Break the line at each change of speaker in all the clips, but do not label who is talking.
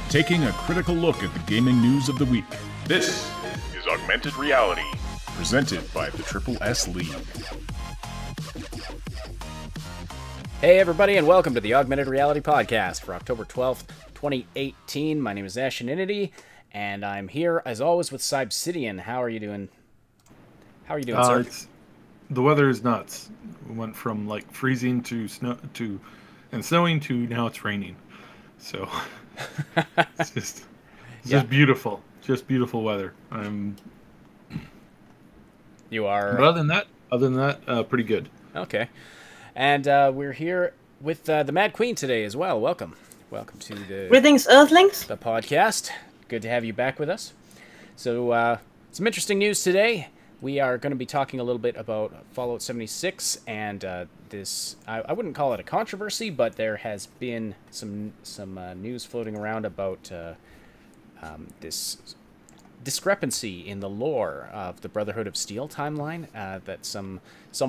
taking a critical look at the gaming news of the week. This is Augmented Reality, presented by the Triple S League.
Hey everybody, and welcome to the Augmented Reality Podcast for October 12th, 2018. My name is Ashenity, and I'm here, as always, with Cybsidian. How are you doing? How are you doing, sir?
The weather is nuts. We went from, like, freezing to snowing to now it's raining. So, it's just beautiful. Just beautiful weather.
You are...
But other than that, pretty good.
Okay. And we're here with the Mad Queen today as well. Welcome. Welcome to the...
Greetings, Earthlings.
The podcast. Good to have you back with us. So, some interesting news today. We are going to be talking a little bit about Fallout 76 and this... I wouldn't call it a controversy, but there has been some news floating around about this discrepancy in the lore of the Brotherhood of Steel timeline that some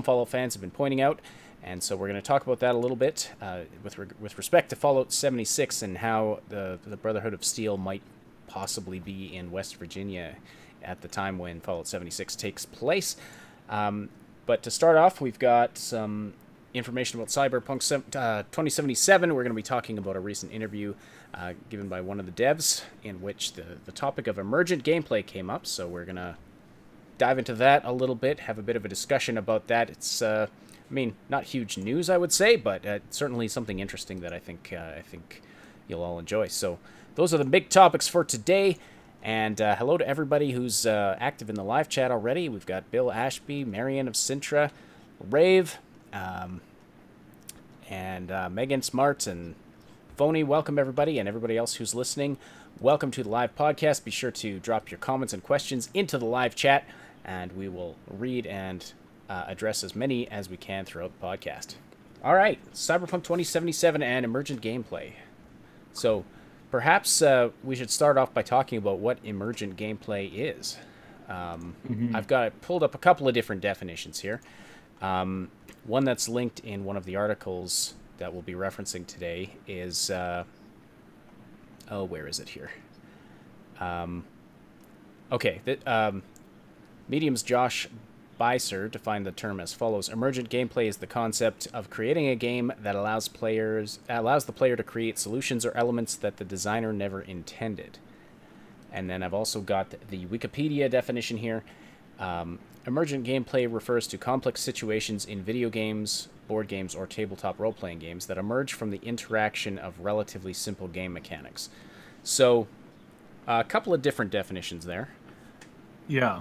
Fallout fans have been pointing out. And so we're going to talk about that a little bit with respect to Fallout 76 and how the Brotherhood of Steel might possibly be in West Virginia at the time when Fallout 76 takes place. But to start off, we've got some information about Cyberpunk 2077. We're going to be talking about a recent interview given by one of the devs in which the topic of emergent gameplay came up. So we're going to dive into that a little bit, have a bit of a discussion about that. It's... I mean, not huge news, I would say, but certainly something interesting that I think you'll all enjoy. So those are the big topics for today. And hello to everybody who's active in the live chat already. We've got Bill Ashby, Marian of Sintra, Rave, and Megan Smart and Phony. Welcome, everybody, and everybody else who's listening. Welcome to the live podcast. Be sure to drop your comments and questions into the live chat, and we will read and address as many as we can throughout the podcast. All right, Cyberpunk 2077 and emergent gameplay. So perhaps we should start off by talking about what emergent gameplay is. I've got pulled up a couple of different definitions here. One that's linked in one of the articles that we'll be referencing today is... where is it here? Medium's Josh Beiser defined the term as follows: emergent gameplay is the concept of creating a game that allows the player to create solutions or elements that the designer never intended. And then I've also got the Wikipedia definition here. Emergent gameplay refers to complex situations in video games, board games, or tabletop role-playing games that emerge from the interaction of relatively simple game mechanics. So, a couple of different definitions there.
Yeah.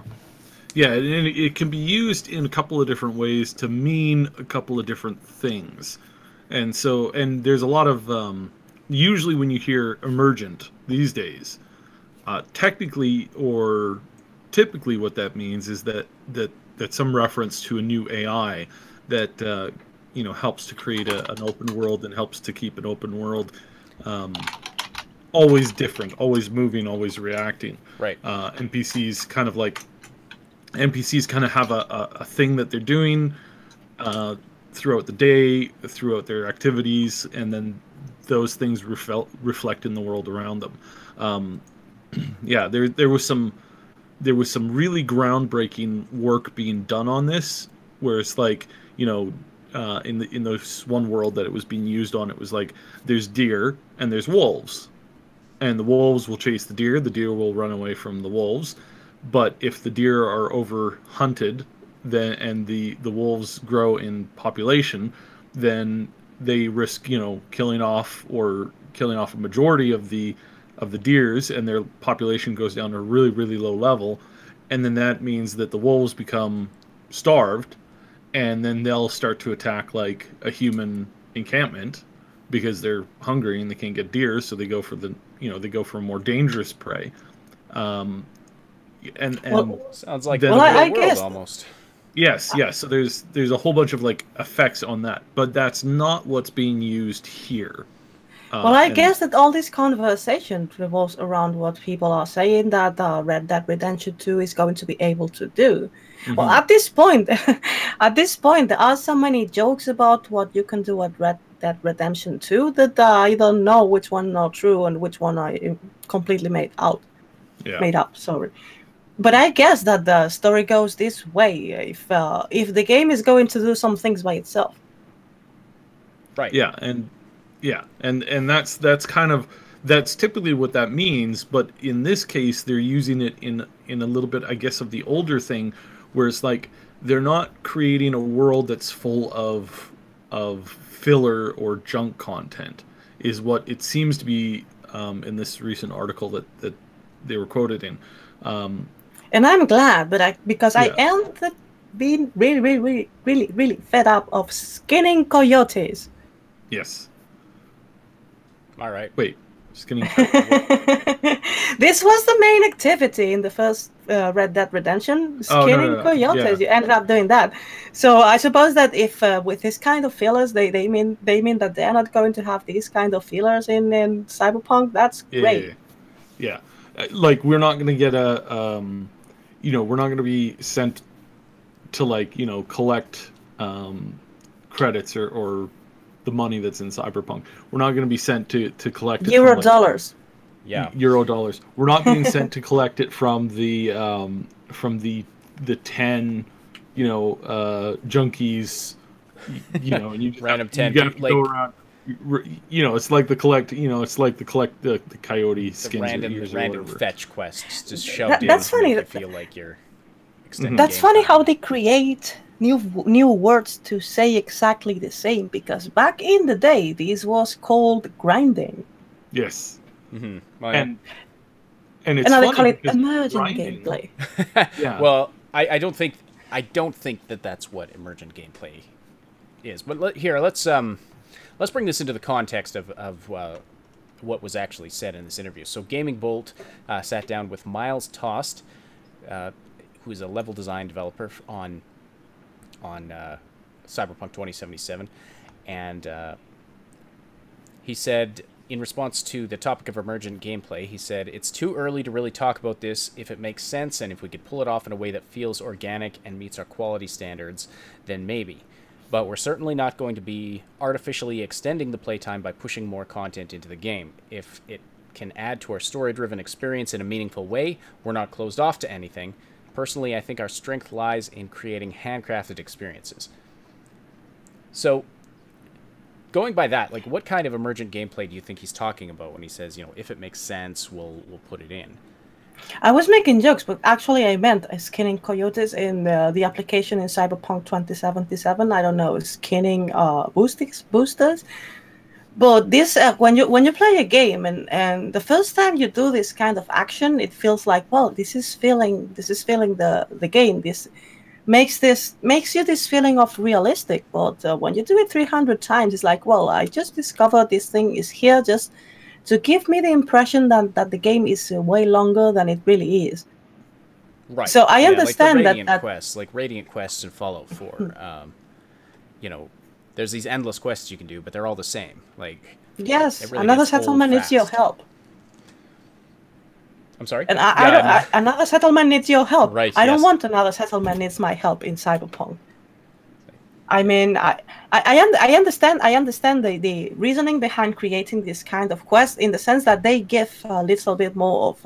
Yeah, and it can be used in a couple of different ways to mean a couple of different things. And so, and there's a lot of, usually when you hear emergent these days, technically or typically what that means is that some reference to a new AI that, helps to create an open world and helps to keep an open world always different, always moving, always reacting.
Right.
NPCs kind of have a thing that they're doing throughout the day, throughout their activities, and then those things reflect in the world around them. There was some really groundbreaking work being done on this, where it's like, in this one world that it was being used on, it was like there's deer and there's wolves, and the wolves will chase the deer will run away from the wolves. But if the deer are over hunted, then and the wolves grow in population, then they risk killing off a majority of the deers, and their population goes down to a really, really low level, and then that means that the wolves become starved, and then they'll start to attack like a human encampment because they're hungry and they can't get deer, so they go for a more dangerous prey.
Sounds like
the real world
almost.
Yes. So there's a whole bunch of like effects on that, but that's not what's being used here.
I guess that all this conversation revolves around what people are saying that Red Dead Redemption 2 is going to be able to do. Mm-hmm. Well, at this point, there are so many jokes about what you can do at Red Dead Redemption 2 that I don't know which one are true and which one I completely made up. Sorry. But I guess that the story goes this way if the game is going to do some things by itself.
Right.
Yeah, and that's typically what that means. But in this case, they're using it in a little bit, I guess, of the older thing, where it's like they're not creating a world that's full of filler or junk content, is what it seems to be in this recent article that they were quoted in.
And I'm glad, because I am being really, really, really, really fed up of skinning coyotes.
Yes.
All right.
Wait, skinning.
This was the main activity in the first Red Dead Redemption, skinning coyotes. Yeah. You ended up doing that. So I suppose that if with this kind of fillers, they mean that they're not going to have these kind of fillers in Cyberpunk. That's great.
Yeah. Like, we're not going to get we're not going to be sent to collect credits or the money that's in Cyberpunk. We're not going to be sent to collect it
Euro dollars.
Yeah,
Euro dollars. We're not being sent to collect it from the 10 junkies, and you just
random
have,
10
you have to go around. It's like the coyote skins.
Random fetch quests just shoved in.
That's funny.
I feel like you're extending.
That's funny how they create new words to say exactly the same, because back in the day, this was called grinding.
Yes.
Mm-hmm. Well, yeah.
And it's
now
funny
they call it
because
emergent
grinding,
gameplay.
Yeah.
Well, I don't think that's what emergent gameplay is. But let's bring this into the context of what was actually said in this interview. So Gaming Bolt sat down with Miles Tost, who is a level design developer on Cyberpunk 2077, and he said, in response to the topic of emergent gameplay, he said, "It's too early to really talk about this. If it makes sense and if we could pull it off in a way that feels organic and meets our quality standards, then maybe. But we're certainly not going to be artificially extending the playtime by pushing more content into the game. If it can add to our story-driven experience in a meaningful way, we're not closed off to anything. Personally, I think our strength lies in creating handcrafted experiences." So, going by that, like, what kind of emergent gameplay do you think he's talking about when he says, if it makes sense, we'll put it in?
I was making jokes, but actually I meant skinning coyotes in the application in Cyberpunk 2077. I don't know, skinning boosters. But this when you play a game and the first time you do this kind of action, it feels like, well, this is feeling the game. This makes you this feeling of realistic. But when you do it 300 times, it's like, well, I just discovered this thing is here just to give me the impression that the game is way longer than it really is.
Right.
So I understand
like
that
quests, like Radiant quests in Fallout 4. There's these endless quests you can do, but they're all the same. Like,
yes,
really
another settlement needs your help.
I'm sorry?
And another settlement needs your help.
Right,
I don't want another settlement needs my help in Cyberpunk. I mean, I understand the reasoning behind creating this kind of quest, in the sense that they give a little bit more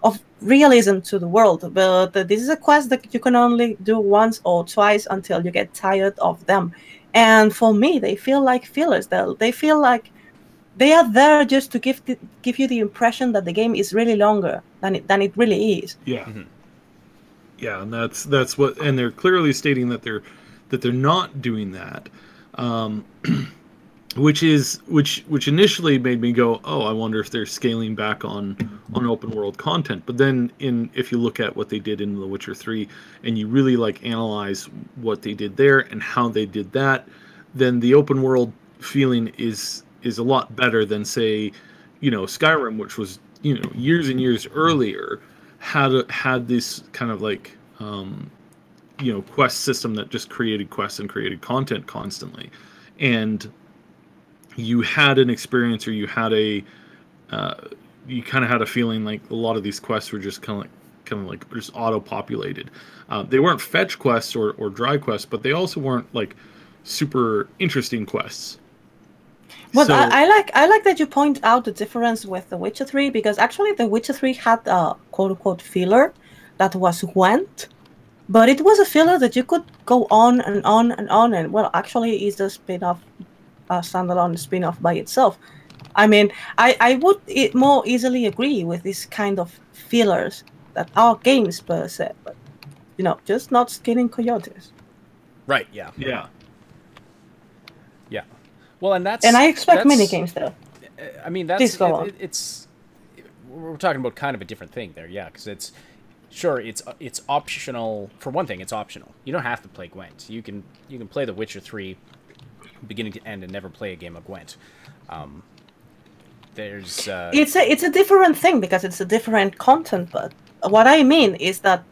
of realism to the world. But this is a quest that you can only do once or twice until you get tired of them. And for me, they feel like fillers. They feel like they are there just to give you the impression that the game is really longer than it really is.
Yeah. Mm-hmm. Yeah, and that's what, and they're clearly stating that they're not doing that, which initially made me go, oh, I wonder if they're scaling back on open world content. But then if you look at what they did in The Witcher 3 and you really analyze what they did there and how they did that, then the open world feeling is a lot better than, say, Skyrim, which was years and years earlier, had this kind of quest system that just created quests and created content constantly, and you had an experience, or you kind of had a feeling like a lot of these quests were just kind of just auto populated. They weren't fetch quests or dry quests, but they also weren't super interesting quests.
Well,
So-
I like that you point out the difference with The Witcher 3, because actually The Witcher 3 had a quote-unquote filler that was Gwent, but it was a filler that you could go on and on and on, and well, actually is a spin-off, a standalone spin-off by itself. I mean, I would more easily agree with this kind of fillers that are games per se, but, you know, just not skinning coyotes.
Right, yeah.
Yeah.
Yeah. Well, and that's...
And I expect
that's-
minigames, though.
I mean, that's...
Please go on.
We're talking about kind of a different thing there, yeah, because it's... Sure, it's optional. For one thing, it's optional. You don't have to play Gwent. You can play The Witcher 3 beginning to end and never play a game of Gwent. There's...
It's a different thing because it's a different content, but what I mean is that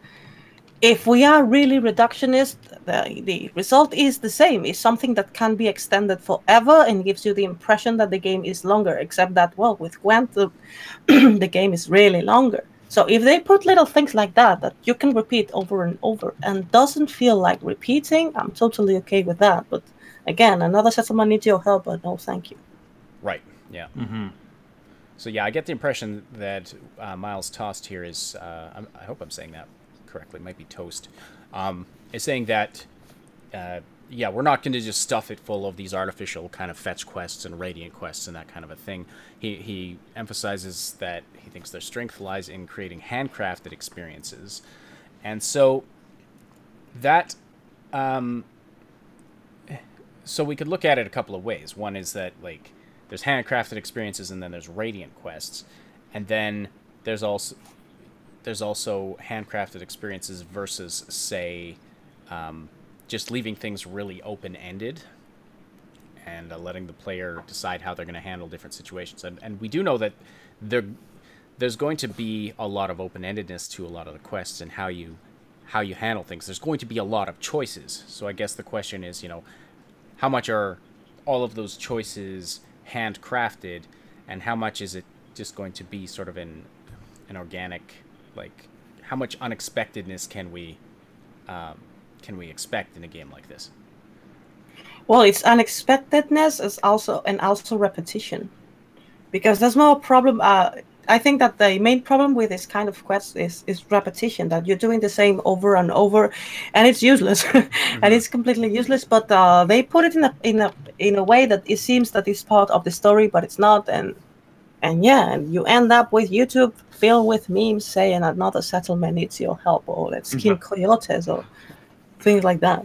if we are really reductionist, the result is the same. It's something that can be extended forever and gives you the impression that the game is longer, except that, well, with Gwent, the game is really longer. So if they put little things like that you can repeat over and over and doesn't feel like repeating, I'm totally okay with that. But again, another settlement needs your help, but no thank you.
Right, yeah.
Mm-hmm.
So yeah, I get the impression that Miles Toast here is, I hope I'm saying that correctly, it might be Toast, is saying that, yeah, we're not going to just stuff it full of these artificial kind of fetch quests and radiant quests and that kind of a thing. He emphasizes that he thinks their strength lies in creating handcrafted experiences. And so that, so we could look at it a couple of ways. One is that, like, there's handcrafted experiences and then there's radiant quests. And then there's also handcrafted experiences versus, say, just leaving things really open-ended and letting the player decide how they're going to handle different situations. And we do know that there's going to be a lot of open-endedness to a lot of the quests and how you handle things. There's going to be a lot of choices. So I guess the question is, you know, how much are all of those choices handcrafted, and how much is it just going to be sort of an organic, like, how much unexpectedness can we expect in a game like this?
Well, it's unexpectedness is also repetition, because there's no problem. I think that the main problem with this kind of quest is repetition. That you're doing the same over and over, and it's useless, and it's completely useless. But they put it in a way that it seems that it's part of the story, but it's not. And yeah, and you end up with YouTube filled with memes saying another settlement needs your help, or let's skin coyotes, or things like that.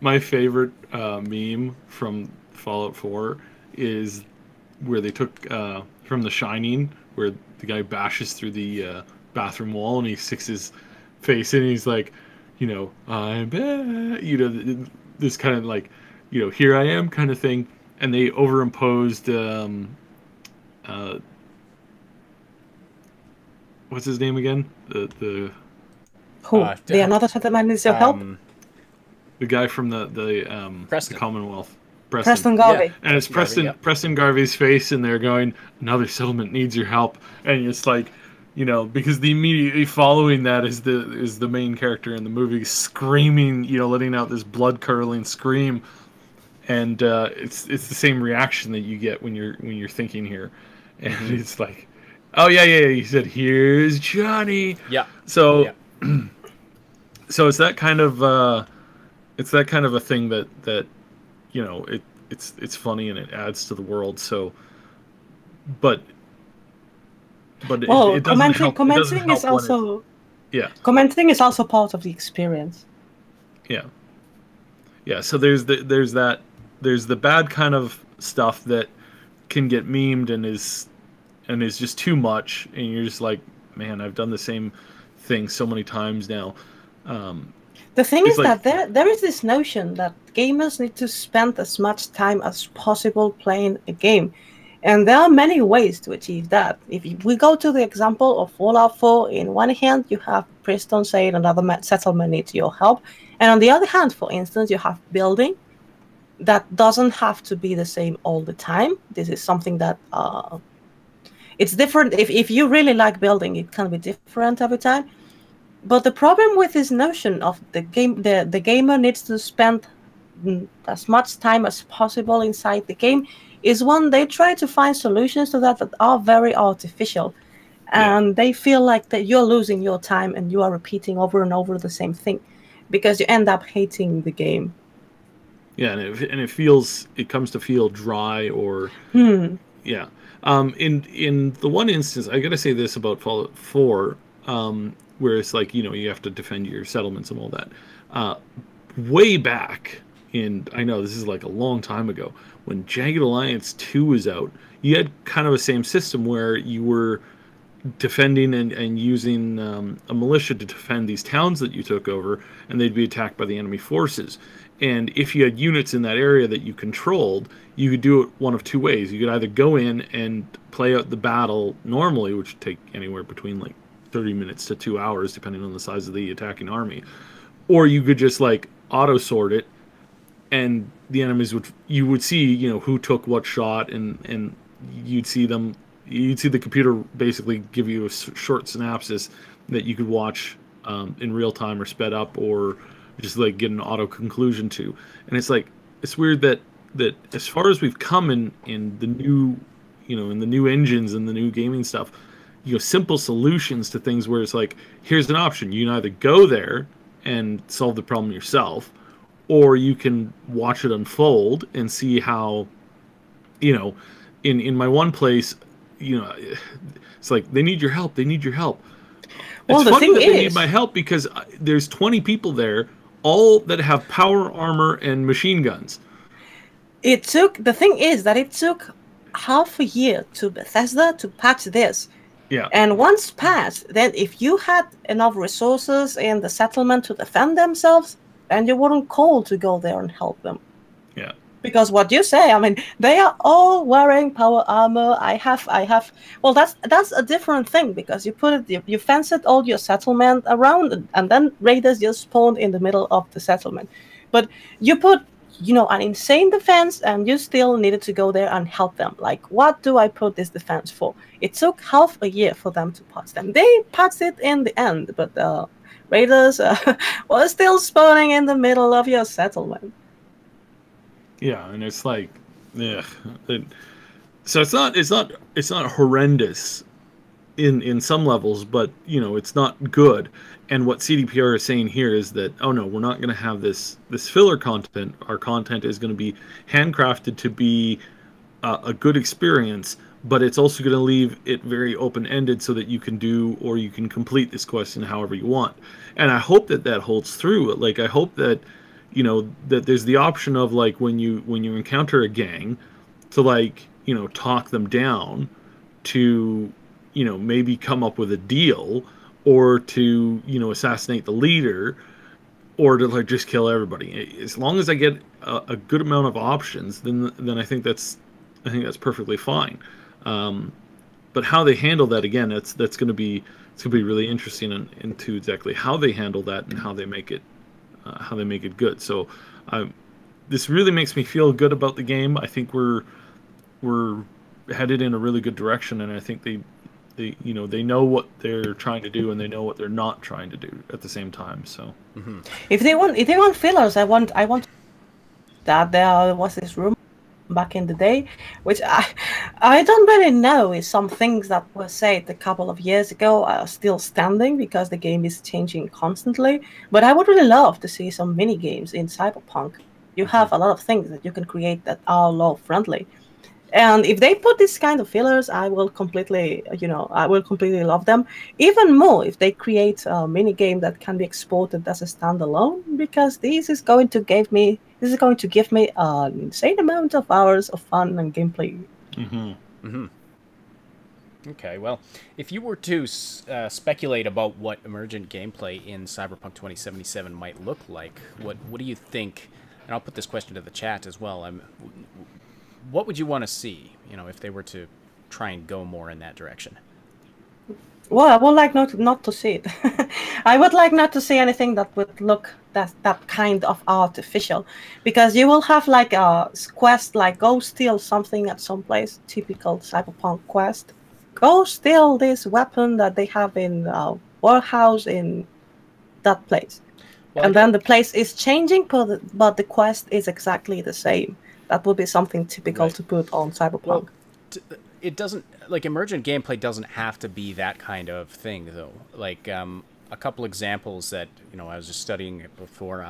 My favorite meme from Fallout 4 is where they took from The Shining, where the guy bashes through the bathroom wall and he sticks his face in and he's like, you know, I'm bad, you know, this kind of like, you know, here I am kind of thing. And they overimposed, what's his name again? The
Who? The another settlement needs your help?
The guy from the Commonwealth.
Preston Garvey.
Yeah. And it's Preston Garvey's face, and they're going, another settlement needs your help. And it's like, you know, because the immediately following that is the main character in the movie screaming, you know, letting out this blood curdling scream, and it's the same reaction that you get when you're thinking here, and it's like, oh yeah, he said, here's Johnny.
Yeah.
So, so it's that kind of a thing that you know, it's funny and it adds to the world. So, but
well,
it doesn't help.
Commenting is also
yeah.
Commenting is also part of the experience.
Yeah. Yeah. So there's the bad kind of stuff that can get memed and is just too much, and you're just like, man, I've done the same thing so many times now.
The thing is that there is this notion that gamers need to spend as much time as possible playing a game. And there are many ways to achieve that. If we go to the example of Fallout 4, in one hand, you have Preston saying another settlement needs your help. And on the other hand, for instance, you have building. That doesn't have to be the same all the time. This is something that it's different. If you really like building, it can be different every time. But the problem with this notion of the gamer needs to spend as much time as possible inside the game, is when they try to find solutions to that are very artificial. And they feel like that you're losing your time and you are repeating over and over the same thing, because you end up hating the game.
Yeah, and it comes to feel dry or yeah. In the one instance, I gotta say this about Fallout 4, where it's like, you have to defend your settlements and all that. Way back I know this is like a long time ago, when Jagged Alliance 2 was out, you had kind of the same system where you were defending and using a militia to defend these towns that you took over, and they'd be attacked by the enemy forces. And if you had units in that area that you controlled, you could do it one of two ways. You could either go in and play out the battle normally, which would take anywhere between like 30 minutes to 2 hours, depending on the size of the attacking army, or you could just like auto sort it, and the enemies you would see who took what shot, and you'd see the computer basically give you a short synopsis that you could watch in real time or sped up, or just like get an auto conclusion to. And it's weird that as far as we've come in the new in the new engines and the new gaming stuff, simple solutions to things where it's like, here's an option. You can either go there and solve the problem yourself, or you can watch it unfold and see how, in my one place, it's like, they need your help. They need your help.
Well,
it's
the
funny
thing
that
is,
they need my help, because there's 20 people there, all that have power armor and machine guns.
The thing is that it took half a year to Bethesda to patch this.
Yeah.
And once patched, then if you had enough resources in the settlement to defend themselves, then you wouldn't call to go there and help them.
Yeah.
Because what you say, I mean, they are all wearing power armor. I have. Well, that's a different thing, because you fenced all your settlement around, and then raiders just spawned in the middle of the settlement. But you put, an insane defense, and you still needed to go there and help them. Like, what do I put this defense for? It took half a year for them to patch them. They patched it in the end, but raiders were still spawning in the middle of your settlement.
Yeah, and it's like, ugh. So it's not horrendous in some levels, but it's not good. And what CDPR is saying here is that, oh no, we're not going to have this filler content. Our content is going to be handcrafted to be a good experience, but it's also going to leave it very open-ended so that you can do, or you can complete this quest in however you want. And I hope that holds through. Like, I hope that that there's the option of, like, when you encounter a gang, to, like, talk them down, to maybe come up with a deal, or to assassinate the leader, or to, like, just kill everybody. As long as I get a good amount of options, then I think that's perfectly fine. But how they handle that, again, that's going to be really interesting into exactly how they handle that and how they make it good. So this really makes me feel good about the game. I think we're headed in a really good direction, and I think they know what they're trying to do, and they know what they're not trying to do at the same time. So
if they want fillers, I want that there was this rumor back in the day, which I don't really know if some things that were said a couple of years ago are still standing, because the game is changing constantly. But I would really love to see some mini games in Cyberpunk. You have a lot of things that you can create that are law friendly. And if they put this kind of fillers, I will completely love them. Even more if they create a mini game that can be exported as a standalone, because this is going to give me an insane amount of hours of fun and gameplay.
Okay, well, if you were to speculate about what Emergent gameplay in Cyberpunk 2077 might look like, what do you think? And I'll put this question to the chat as well. What would you want to see, if they were to try and go more in that direction?
Well, I would like not to see it. I would like not to see anything that would look that kind of artificial, because you will have like a quest, like go steal something at some place, typical Cyberpunk quest. Go steal this weapon that they have in warehouse in that place.
Well,
and then the place is changing, but the quest is exactly the same. That would be something typical
Right.
to put on Cyberpunk.
Well, it doesn't, like, emergent gameplay doesn't have to be that kind of thing, though. Like, a couple examples that, you know, I was just studying it before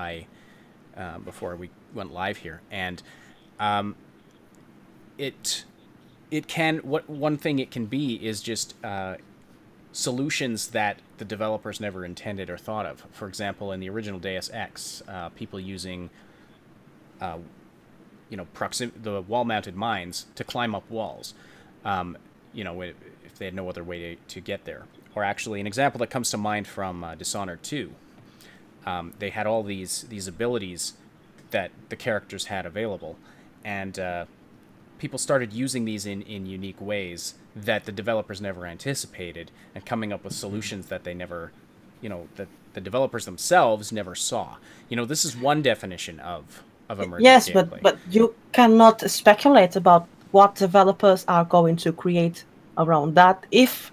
we went live here, and it can, one thing it can be is just solutions that the developers never intended or thought of. For example, in the original Deus Ex, people using you know, the wall-mounted mines to climb up walls, you know, if they had no other way to get there. Or actually, an example that comes to mind from Dishonored 2, they had all these abilities that the characters had available, and people started using these in unique ways that the developers never anticipated, and coming up with solutions that they never, you know, that the developers themselves never saw. You know, this is one definition of emergent
Yes,
gameplay.
but you cannot speculate about what developers are going to create around that if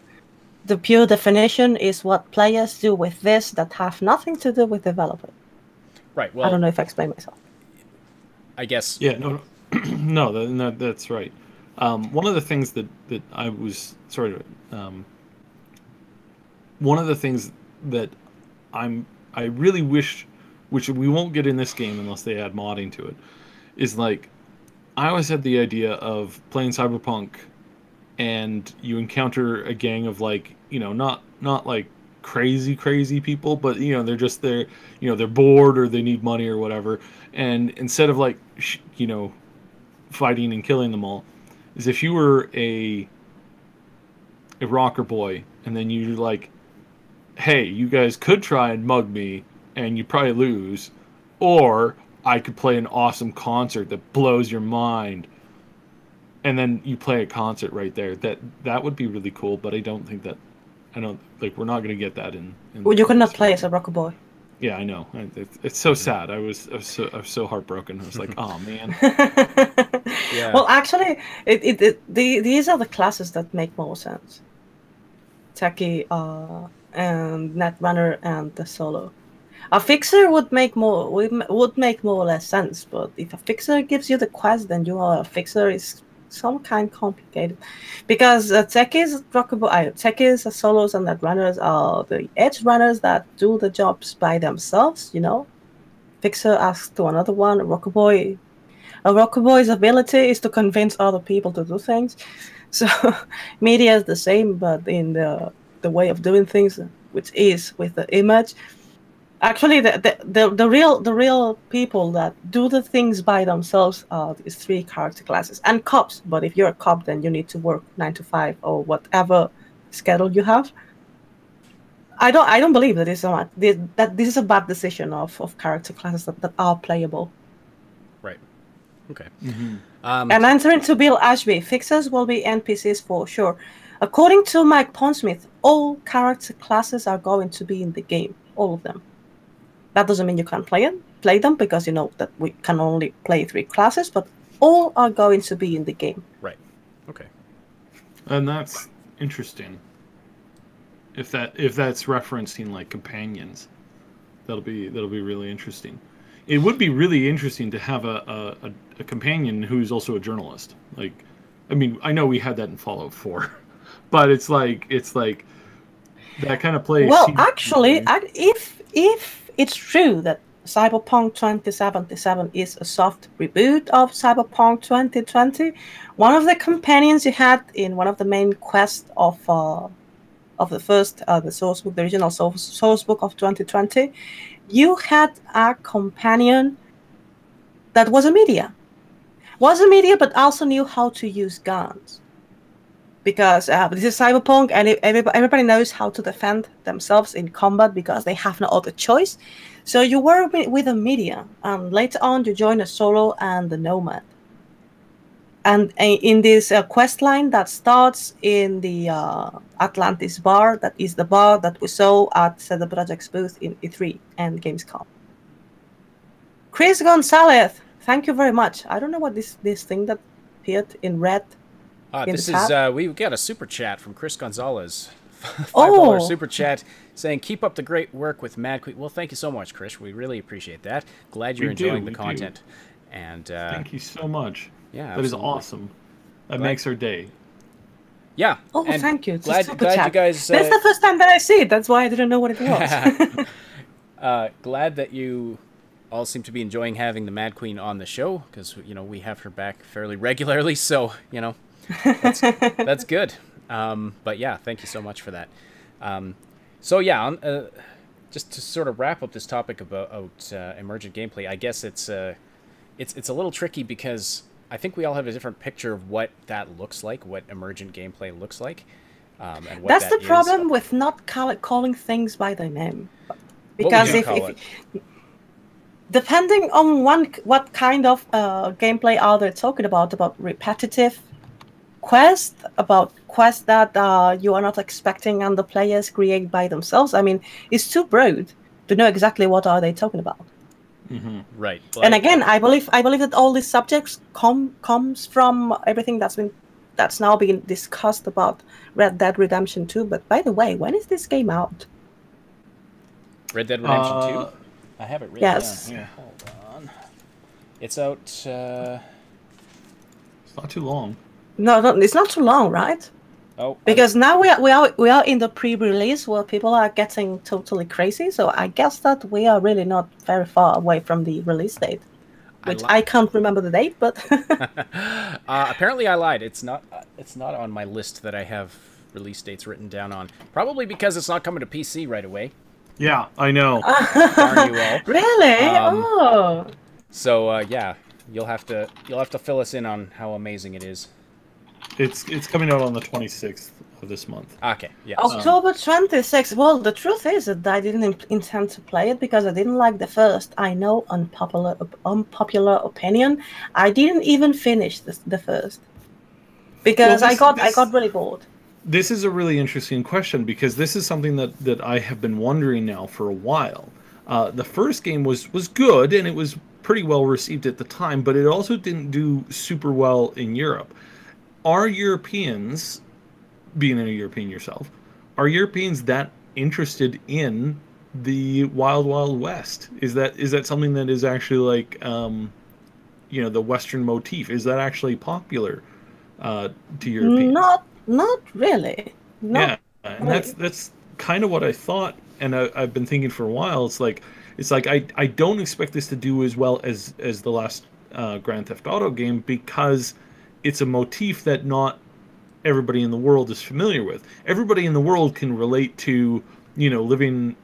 the pure definition is what players do with this that have nothing to do with developers.
Right. Well,
I don't know if I explained myself.
I guess.
Yeah, no, no, that's right. One of the things that I was sort of one of the things that I really wish, which we won't get in this game unless they add modding to it, is like I always had the idea of playing Cyberpunk and you encounter a gang of, like, you know, not like crazy people, but, you know, they're just there, you know, they're bored or they need money or whatever, and instead of, like, you know, fighting and killing them all, is if you were a rocker boy and then you're like, hey, you guys could try and mug me and you probably lose, or I could play an awesome concert that blows your mind, and then you play a concert right there. That would be really cool, but I don't think that, we're not going to get that in
Well, you cannot play as a rocker boy.
Yeah, I know. It's so sad. I was so heartbroken. I was like, oh man.
Yeah.
Well, actually, these are the classes that make more sense. Techie, and Netrunner, and the Solo. A fixer would make more or less sense, but if a fixer gives you the quest, then you are a fixer is some kind complicated, because techies, solos, and Netrunners are the edge runners that do the jobs by themselves. You know, fixer asks to another one. A rocker boy's ability is to convince other people to do things. So media is the same, but in the way of doing things, which is with the image. Actually, the real people that do the things by themselves are these three character classes and cops. But if you're a cop, then you need to work 9 to 5 or whatever schedule you have. I don't believe that this is a bad decision of character classes that are playable.
Right. Okay.
Mm-hmm.
And answering to Bill Ashby, fixers will be NPCs for sure. According to Mike Pondsmith, all character classes are going to be in the game, all of them. That doesn't mean you can't play them, because you know that we can only play 3 classes, but all are going to be in the game.
Right. Okay.
And that's interesting. If that's referencing like companions, that'll be really interesting. It would be really interesting to have a companion who's also a journalist. Like, I mean, I know we had that in Fallout 4, but it's like that kind of play.
Well, actually, if it's true that Cyberpunk 2077 is a soft reboot of Cyberpunk 2020, one of the companions you had in one of the main quests of the first the source book, the original source book of 2020, you had a companion that was a media, but also knew how to use guns. Because this is Cyberpunk, and everybody knows how to defend themselves in combat because they have no other choice. So you were with a media, and later on you join a Solo and the Nomad. And in this quest line that starts in the Atlantis bar, that is the bar that we saw at CD Projekt's booth in E3 and Gamescom. Chris Gonzalez, thank you very much. I don't know what this thing that appeared in red.
This is we got a super chat from Chris Gonzalez $5
Oh,
super chat saying, keep up the great work with Mad Queen. Well, thank you so much, Chris. We really appreciate that. Glad you're enjoying the content. And
thank you so much.
Yeah,
that is
absolutely.
awesome. That makes our day.
Yeah.
oh,
and
thank you. It's a
Glad,
super
glad
chat.
you guys.
That's the first time that I see it. That's why I didn't know what it was.
Glad that you all seem to be enjoying having the Mad Queen on the show, because we have her back fairly regularly. So that's good. But yeah, thank you so much for that. So yeah, just to sort of wrap up this topic about emergent gameplay, I guess it's a little tricky because I think we all have a different picture of what that looks like, what emergent gameplay looks like, and what
That's
that
the problem with not calling things by their name. Because depending on what kind of gameplay are they talking about repetitive quest, about quests that you are not expecting and the players create by themselves. I mean, it's too broad to know exactly what are they talking about.
Mm-hmm.
Right.
And again, I believe that all these subjects comes from everything that's now being discussed about Red Dead Redemption 2. But by the way, when is this game out?
Red Dead Redemption 2? I have it written down here. Hold on. It's out...
It's not too long.
No, it's not too long, right?
Oh,
because now we are in the pre-release where people are getting totally crazy. So I guess that we are really not very far away from the release date, which I can't remember the date, but
apparently I lied. It's not on my list that I have release dates written down on. Probably because it's not coming to PC right away.
Yeah, I know.
Darn you all.
Really?
So yeah, you'll have to fill us in on how amazing it is.
It's coming out on the 26th of this month.
Okay, yeah.
October 26th. Well, the truth is that I didn't intend to play it because I didn't like the first. I know, unpopular opinion. I didn't even finish the first because I got really bored.
This is a really interesting question because this is something that I have been wondering now for a while. The first game was good and it was pretty well received at the time, but it also didn't do super well in Europe. Are Europeans, being a European yourself, are Europeans that interested in the Wild Wild West? Is that something that is actually like, the Western motif? Is that actually popular to Europeans?
Not really.
Yeah, and that's kind of what I thought, and I've been thinking for a while. It's like I don't expect this to do as well as the last Grand Theft Auto game because it's a motif that not everybody in the world is familiar with. Everybody in the world can relate to, living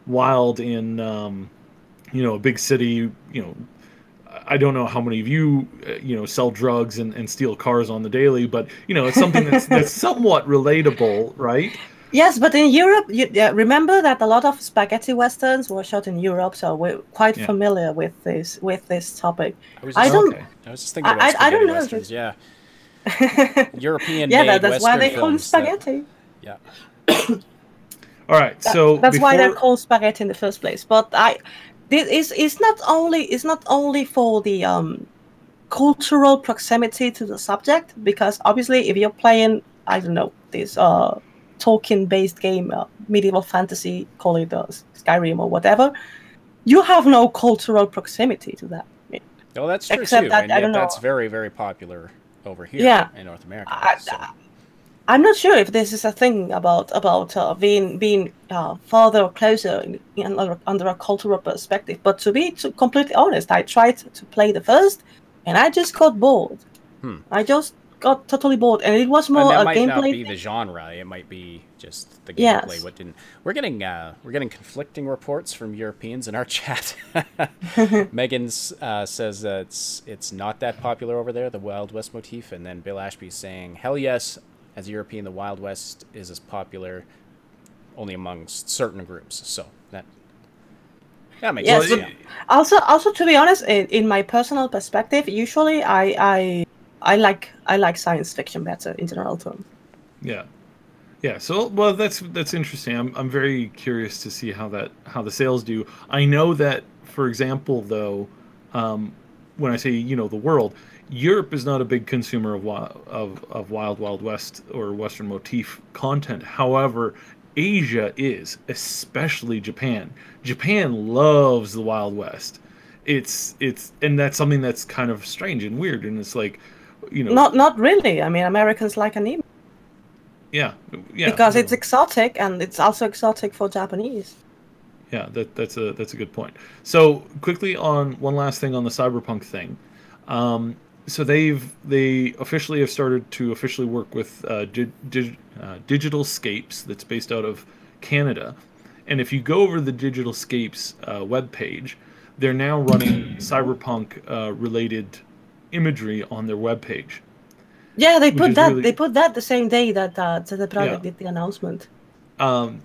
wild in, a big city. I don't know how many of you, sell drugs and steal cars on the daily, but it's something that's somewhat relatable, right?
Yes, but in Europe, remember that a lot of spaghetti westerns were shot in Europe, so we're quite familiar with this topic.
I was just thinking about spaghetti westerns. Yeah, European.
Yeah, that's why they call it spaghetti.
Yeah.
All right, so
that's why they're called spaghetti in the first place. But it's not only for the cultural proximity to the subject, because obviously if you're playing, I don't know, this Tolkien-based game, medieval fantasy, call it Skyrim or whatever, you have no cultural proximity to that.
Oh, that's true too. And yet that's very, very popular over here in North America.
I'm not sure if this is a thing about being farther or closer under a cultural perspective. But to be completely honest, I tried to play the first, and I just got bored. I just got totally bored, and it was more a gameplay.
It might not be the genre; it might be just the gameplay. Yes. What didn't? We're getting conflicting reports from Europeans in our chat. Megan says it's not that popular over there, the Wild West motif, and then Bill Ashby's saying, "Hell yes, as a European, the Wild West is as popular, only amongst certain groups." So that makes sense. Yeah.
Also, to be honest, in my personal perspective, usually I like science fiction better in general terms.
Yeah. So that's interesting. I'm very curious to see how the sales do. I know that, for example, though, when I say, you know, the world, Europe is not a big consumer of Wild Wild West or Western motif content. However, Asia is, especially Japan. Japan loves the Wild West. It's and that's something that's kind of strange and weird. And it's like, you know,
Not really. I mean, Americans like anime
yeah,
because it's exotic, and it's also exotic for Japanese.
Yeah, that's a good point. So quickly on one last thing on the Cyberpunk thing. So they officially have started to officially work with Digital Scapes, that's based out of Canada. And if you go over the Digital Scapes webpage, they're now running Cyberpunk related imagery on their webpage.
Yeah, they put that.
Really,
they put that the same day that CD Projekt
Yeah.
did the announcement.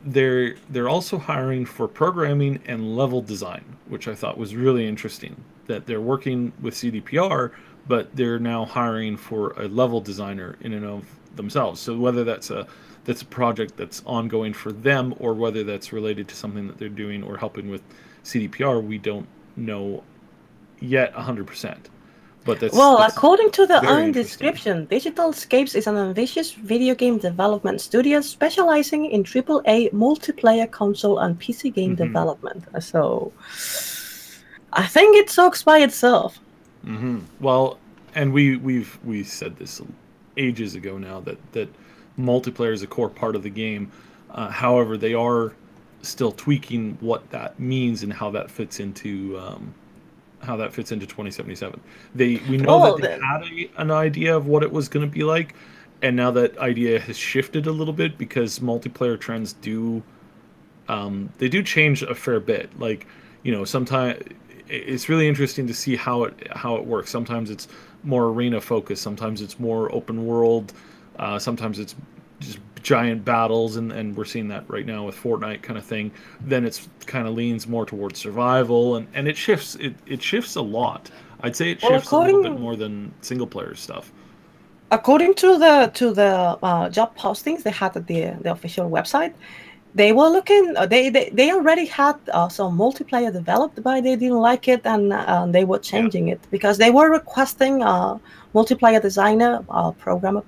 They're also hiring for programming and level design, which I thought was really interesting. That they're working with CDPR, but they're now hiring for a level designer in and of themselves. So whether that's a project that's ongoing for them, or whether that's related to something that they're doing or helping with CDPR, we don't know yet 100%. But that's
according to their
very
own
interesting.
description, Digital Scapes is an ambitious video game development studio specializing in AAA multiplayer console and PC game development. So, I think it talks by itself.
Well, and we said this ages ago now that multiplayer is a core part of the game. However, they are still tweaking what that means and how that fits into 2077. We know that they had an idea of what it was going to be like, and now that idea has shifted a little bit because multiplayer trends do change a fair bit. Like, you know, sometimes it's really interesting to see how it works. Sometimes it's more arena focused, sometimes it's more open world, sometimes it's just giant battles, and we're seeing that right now with Fortnite kind of thing. Then it's kind of leans more towards survival, and it shifts a lot. I'd say it shifts a little bit more than single player stuff.
According to the job postings they had at the official website, they were looking. They already had some multiplayer developed, but they didn't like it, and they were changing it because they were requesting a multiplayer designer, programmer,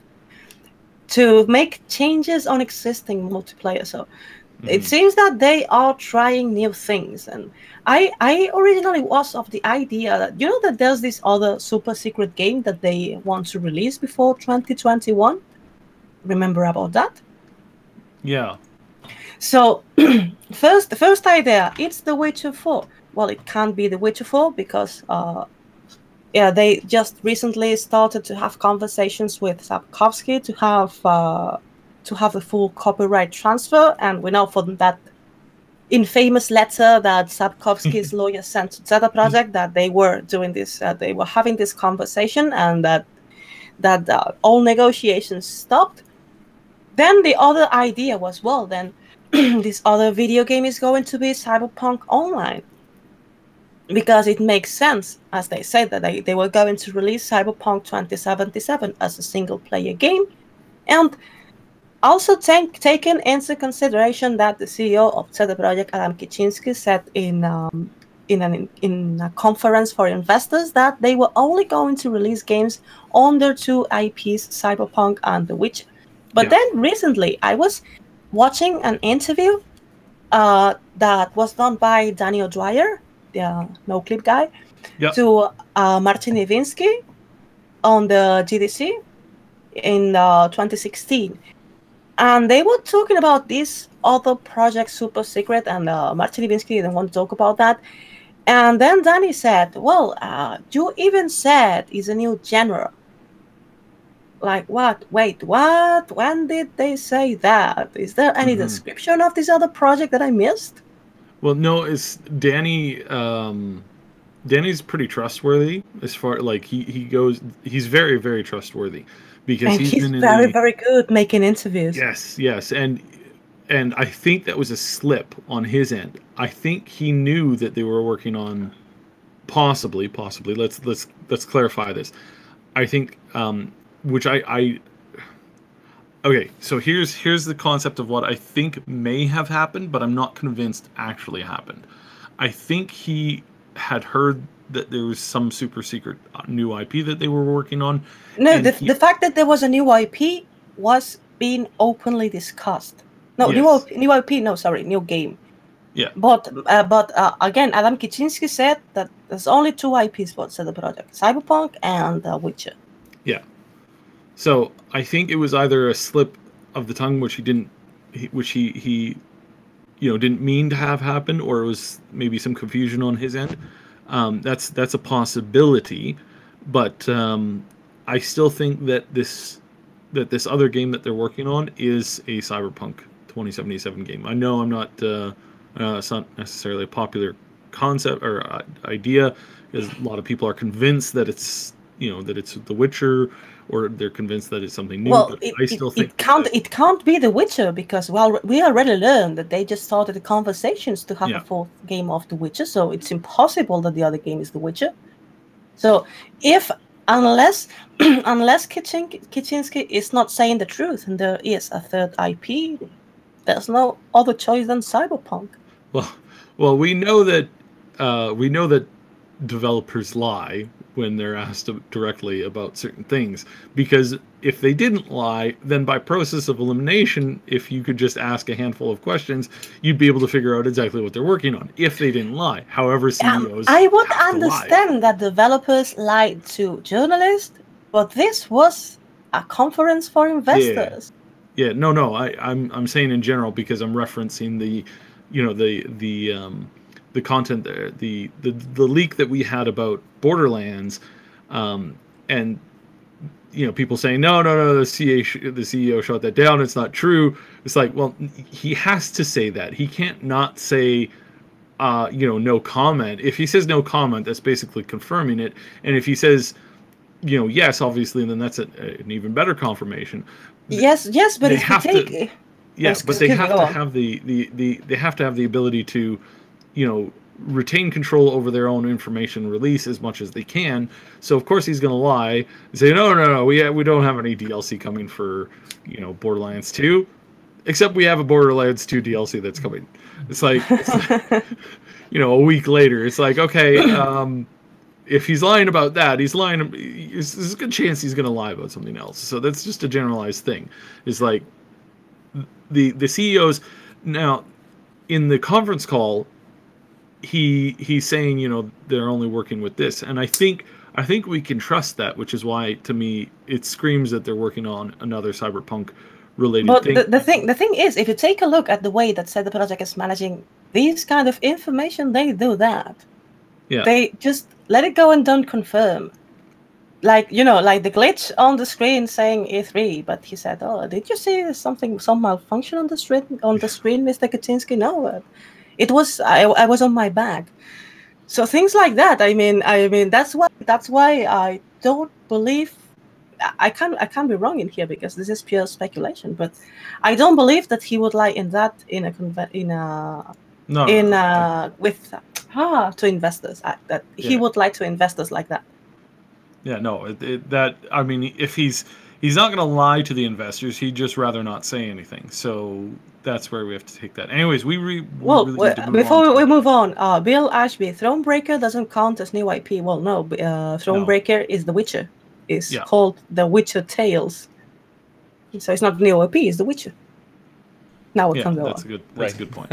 to make changes on existing multiplayer. So it seems that they are trying new things. And I originally was of the idea that, you know, that there's this other super secret game that they want to release before 2021. Remember about that?
Yeah.
So the first idea, it's The Witcher 4. Well, it can't be The Witcher 4 because they just recently started to have conversations with Sapkowski to have the full copyright transfer, and we know from that infamous letter that Sapkowski's lawyer sent to CD Projekt that they were doing this, they were having this conversation, and that all negotiations stopped. Then the other idea was, well, then this other video game is going to be Cyberpunk Online. Because it makes sense, as they said, that they were going to release Cyberpunk 2077 as a single-player game, and also taking into consideration that the CEO of CD Projekt, Adam Kicinski, said in a conference for investors that they were only going to release games on their two IPs, Cyberpunk and The Witcher. But then recently, I was watching an interview that was done by Danny O'Dwyer, the no clip guy, to Marcin Iwiński on the GDC in 2016, and they were talking about this other project, super secret, and Marcin Iwiński didn't want to talk about that. And then Danny said, well, you even said it's a new genre. Like, what? Wait, what? When did they say that? Is there any description of this other project that I missed?
Well, no, it's Danny. Danny's pretty trustworthy as far like he goes. He's very, very trustworthy because
and he's very, very good making interviews.
Yes, and I think that was a slip on his end. I think he knew that they were working on possibly. Let's clarify this. I think, which I. Okay, so here's the concept of what I think may have happened, but I'm not convinced actually happened. I think he had heard that there was some super secret new IP that they were working on.
No,
And
the fact that there was a new IP was being openly discussed. No,
Yes.
new IP. No, sorry, new game.
Yeah.
But again, Adam Kicinski said that there's only 2 IPs for CD Projekt: Cyberpunk and Witcher.
Yeah. So I think it was either a slip of the tongue, which he didn't, which he didn't mean to have happen, or it was maybe some confusion on his end. That's a possibility, but I still think that this other game that they're working on is a Cyberpunk 2077 game. I know it's not necessarily a popular concept or idea, because a lot of people are convinced that it's The Witcher, or they're convinced that it's something new.
Well,
but I still think
it can't be The Witcher, because we already learned that they just started the conversations to have a 4th game of The Witcher, so it's impossible that the other game is The Witcher. So unless Kicinski is not saying the truth and there is a 3rd IP, there's no other choice than Cyberpunk.
Well, we know that developers lie when they're asked directly about certain things, because if they didn't lie, then by process of elimination, if you could just ask a handful of questions, you'd be able to figure out exactly what they're working on if they didn't lie. However, CEOs
I would
have to lie.
understand that developers lied to journalists, but this was a conference for investors.
Yeah, no, I'm saying in general, because I'm referencing the content there, the leak that we had about Borderlands, and people saying no, the CEO shot that down. It's not true. It's like, well, he has to say that. He can't not say no comment. If he says no comment, that's basically confirming it. And if he says yes, obviously, then that's an even better confirmation.
Yes, but if you take
but they have to have they have to have the ability to retain control over their own information release as much as they can. So of course he's going to lie and say no, we don't have any DLC coming for Borderlands 2, except we have a Borderlands 2 DLC that's coming. It's like a week later. It's like, okay, if he's lying about that, he's lying. There's a good chance he's going to lie about something else. So that's just a generalized thing. It's like the CEOs now in the conference call, he's saying they're only working with this, and I think we can trust that, which is why, to me, it screams that they're working on another Cyberpunk related thing.
But the thing is, if you take a look at the way that CD Projekt is managing these kind of information, they do that.
Yeah.
They just let it go and don't confirm. Like the glitch on the screen saying E3, but he said, "Oh, did you see some malfunction on the screen, Mr. Kaczynski?" No, it was I was on my bag. So things like that. I mean, that's why I don't believe. I can't be wrong in here, because this is pure speculation. But I don't believe that he would lie to investors. He would lie to investors like that.
Yeah, no, if he's not going to lie to the investors, he'd just rather not say anything. So that's where we have to take that. Anyways,
before we move on, Bill Ashby, Thronebreaker doesn't count as new IP. Well, no, Thronebreaker is The Witcher. It's called The Witcher Tales. So it's not new IP, it's The Witcher. Now we can go on.
That's a good point.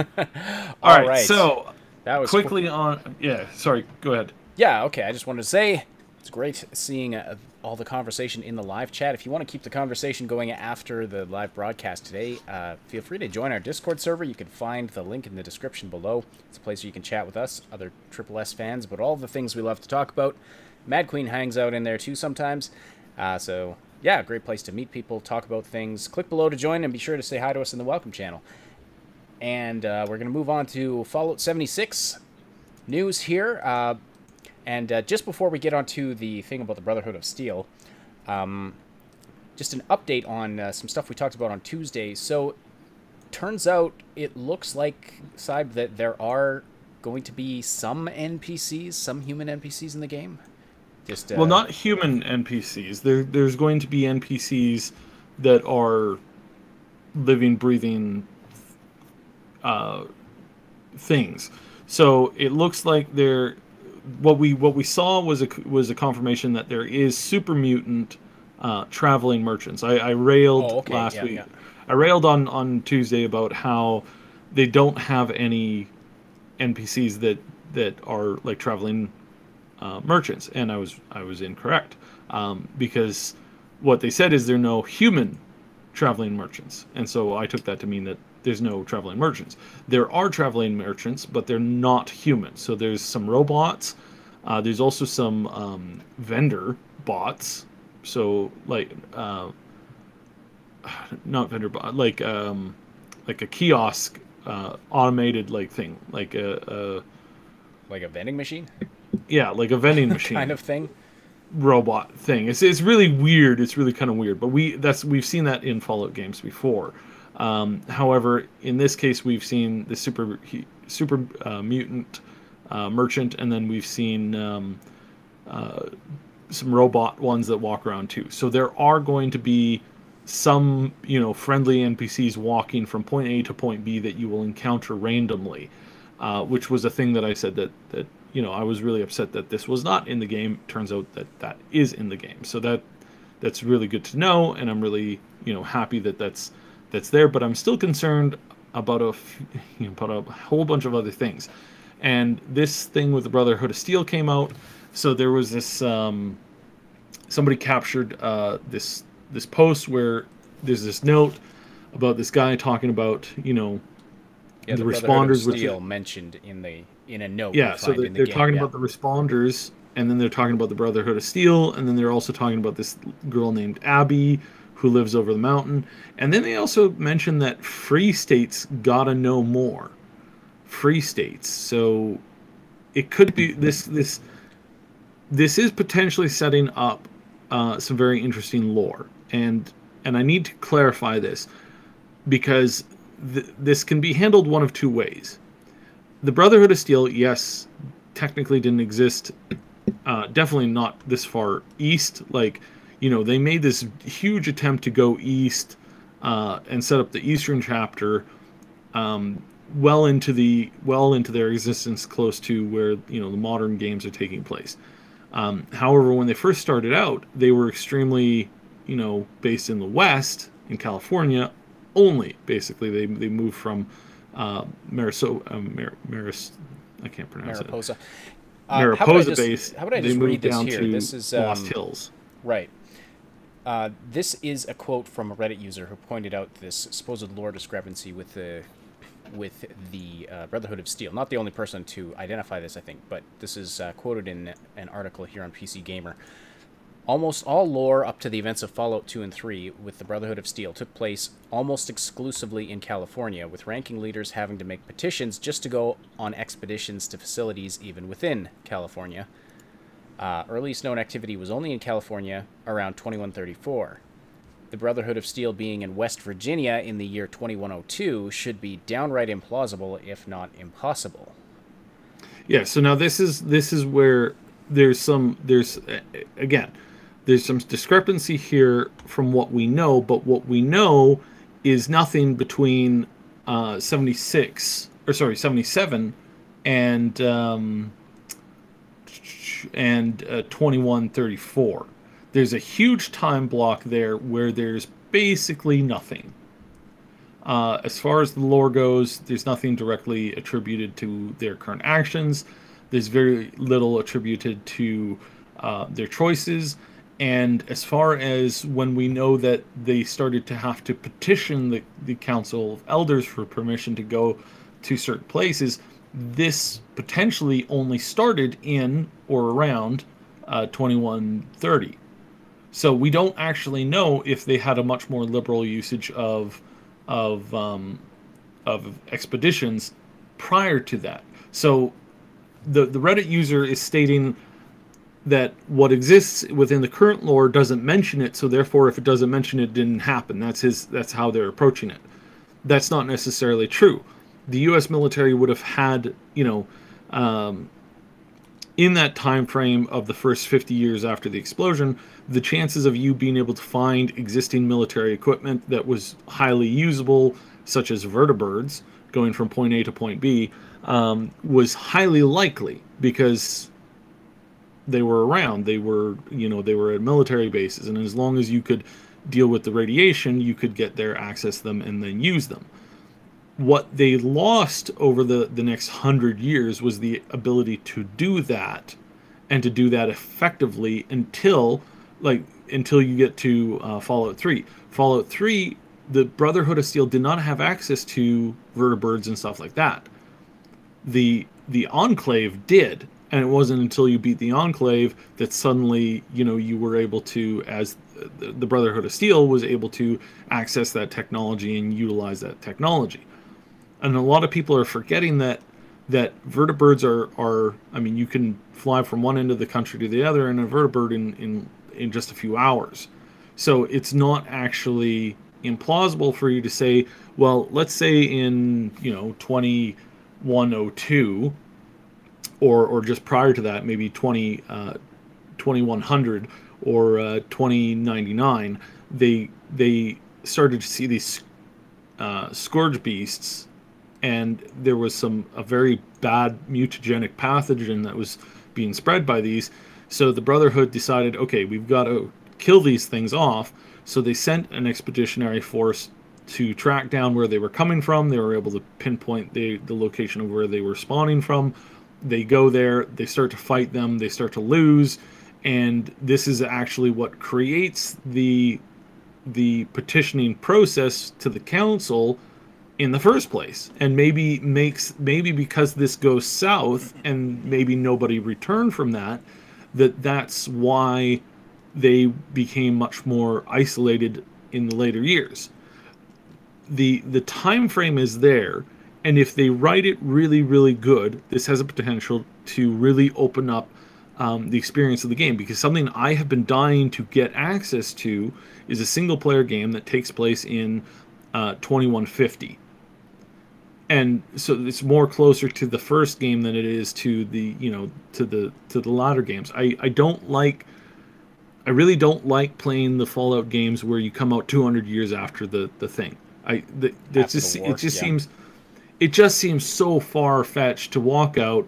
All right, so
that was
quickly on. Yeah, sorry, go ahead.
Yeah, okay, I just wanted to say, it's great seeing all the conversation in the live chat. If you want to keep the conversation going after the live broadcast today, feel free to join our Discord server. You can find the link in the description below. It's a place where you can chat with us, other Triple S fans, about all the things we love to talk about. Mad Queen hangs out in there too sometimes. So, yeah, great place to meet people, talk about things. Click below to join, and be sure to say hi to us in the welcome channel. And we're going to move on to Fallout 76 news here. And just before we get onto the thing about the Brotherhood of Steel, just an update on some stuff we talked about on Tuesday. So, turns out it looks like, Cyb, that there are going to be some NPCs, some human NPCs in the game.
Well, not human NPCs. There's going to be NPCs that are living, breathing things. So it looks like what we saw was a confirmation that there is super mutant traveling merchants. I railed last week.
Yeah.
I railed on Tuesday about how they don't have any NPCs that are like traveling merchants, and I was incorrect, because what they said is there are no human traveling merchants, and so I took that to mean that there's no traveling merchants. There are traveling merchants, but they're not human. So there's some robots. There's also some vendor bots. So like not vendor bot, like a kiosk automated like thing, like a
vending machine.
Yeah, like a vending machine
kind of thing.
Robot thing. It's really weird. It's really kind of weird. But we've seen that in Fallout games before. However, in this case, we've seen the super mutant merchant, and then we've seen some robot ones that walk around too. So there are going to be some friendly NPCs walking from point A to point B that you will encounter randomly, which was a thing that I said that I was really upset that this was not in the game. Turns out that is in the game. So that's really good to know, and I'm really happy that that's there. But I'm still concerned about about a whole bunch of other things. And this thing with the Brotherhood of Steel came out. So there was this somebody captured this post where there's this note about this guy talking about the responders
of Steel mentioned in a note.
Yeah, so they're talking about the responders, and then they're talking about the Brotherhood of Steel, and then they're also talking about this girl named Abby who lives over the mountain, and then they also mention that Free State's gotta know more. Free States, so it could be this is potentially setting up some very interesting lore, and I need to clarify this because this can be handled one of two ways. The Brotherhood of Steel, yes, technically didn't exist. Definitely not this far east. Like, they made this huge attempt to go east and set up the Eastern Chapter well into their existence, close to where the modern games are taking place. However, when they first started out, they were extremely based in the West, in California only. Basically, they moved from I can't pronounce
Mariposa.
it. Mariposa base.
How about I just read this here?
This is Lost Hills.
Right. This is a quote from a Reddit user who pointed out this supposed lore discrepancy with the Brotherhood of Steel. Not the only person to identify this, I think, but this is quoted in an article here on PC Gamer. Almost all lore up to the events of Fallout 2 and 3 with the Brotherhood of Steel took place almost exclusively in California, with ranking leaders having to make petitions just to go on expeditions to facilities even within California. Earliest known activity was only in California around 2134. The Brotherhood of Steel being in West Virginia in the year 2102 should be downright implausible, if not impossible.
Yeah, so now this is where there's some discrepancy here from what we know, but what we know is nothing between 77 and 2134. There's a huge time block there where there's basically nothing. As far as the lore goes, there's nothing directly attributed to their current actions. There's very little attributed to their choices. And as far as when we know that they started to have to petition the Council of Elders for permission to go to certain places, this potentially only started in or around 2130. So we don't actually know if they had a much more liberal usage of expeditions prior to that. So the Reddit user is stating that what exists within the current lore doesn't mention it, so therefore if it doesn't mention it, it didn't happen. That's how they're approaching it. That's not necessarily true. The US military would have had, in that time frame of the first 50 years after the explosion, the chances of you being able to find existing military equipment that was highly usable, such as vertibirds, going from point A to point B, was highly likely, because they were around. They were, they were at military bases, and as long as you could deal with the radiation, you could get there, access them, and then use them. What they lost over the next 100 years was the ability to do that, and to do that effectively until you get to Fallout 3. Fallout 3, the Brotherhood of Steel did not have access to vertibirds and stuff like that. The Enclave did, and it wasn't until you beat the Enclave that suddenly, you were able to, as the Brotherhood of Steel was able to access that technology and utilize that technology. And a lot of people are forgetting that vertibirds are I mean, you can fly from one end of the country to the other in a vertibird in just a few hours. So it's not actually implausible for you to say, well, let's say in 2102 or just prior to that, maybe 2100 or 2099, they started to see these scourge beasts, and there was a very bad mutagenic pathogen that was being spread by these. So the Brotherhood decided, okay, we've got to kill these things off. So they sent an expeditionary force to track down where they were coming from. They were able to pinpoint the location of where they were spawning from. They go there, they start to fight them, they start to lose, and this is actually what creates the petitioning process to the council in the first place, and maybe because this goes south and maybe nobody returned from that's why they became much more isolated in the later years. The time frame is there, and if they write it really, really good, this has a potential to really open up the experience of the game, because something I have been dying to get access to is a single player game that takes place in 2150. And so it's more closer to the first game than it is to the to the latter games. I really don't like playing the Fallout games where you come out 200 years after the thing. It just seems so far fetched to walk out,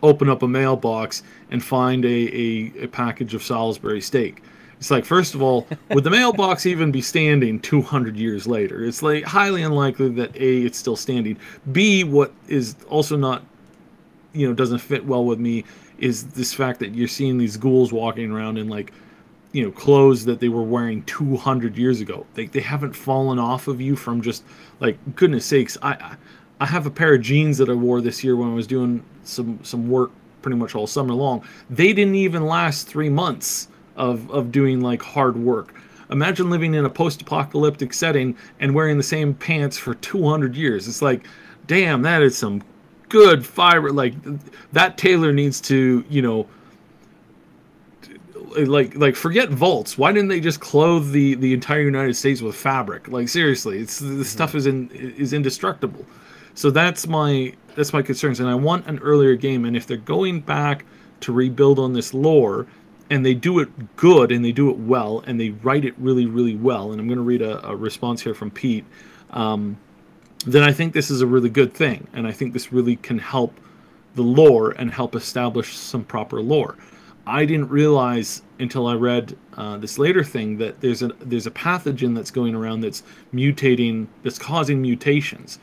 open up a mailbox, and find a package of Salisbury steak. It's like, first of all, would the mailbox even be standing 200 years later? It's like highly unlikely that A, it's still standing. B, what is also not, doesn't fit well with me is this fact that you're seeing these ghouls walking around in clothes that they were wearing 200 years ago. They haven't fallen off of you from just goodness sakes. I have a pair of jeans that I wore this year when I was doing some work pretty much all summer long. They didn't even last 3 months of doing hard work. Imagine living in a post-apocalyptic setting and wearing the same pants for 200 years. It's like, damn, that is some good fiber. That tailor needs to, forget vaults. Why didn't they just clothe the entire United States with fabric? Seriously, this stuff is indestructible. So that's my concerns, and I want an earlier game. And if they're going back to rebuild on this lore, and they do it good, and they do it well, and they write it really, really well, and I'm going to read a response here from Pete, then I think this is a really good thing, and I think this really can help the lore and help establish some proper lore. I didn't realize until I read this later thing that there's a pathogen that's going around that's mutating, that's causing mutations.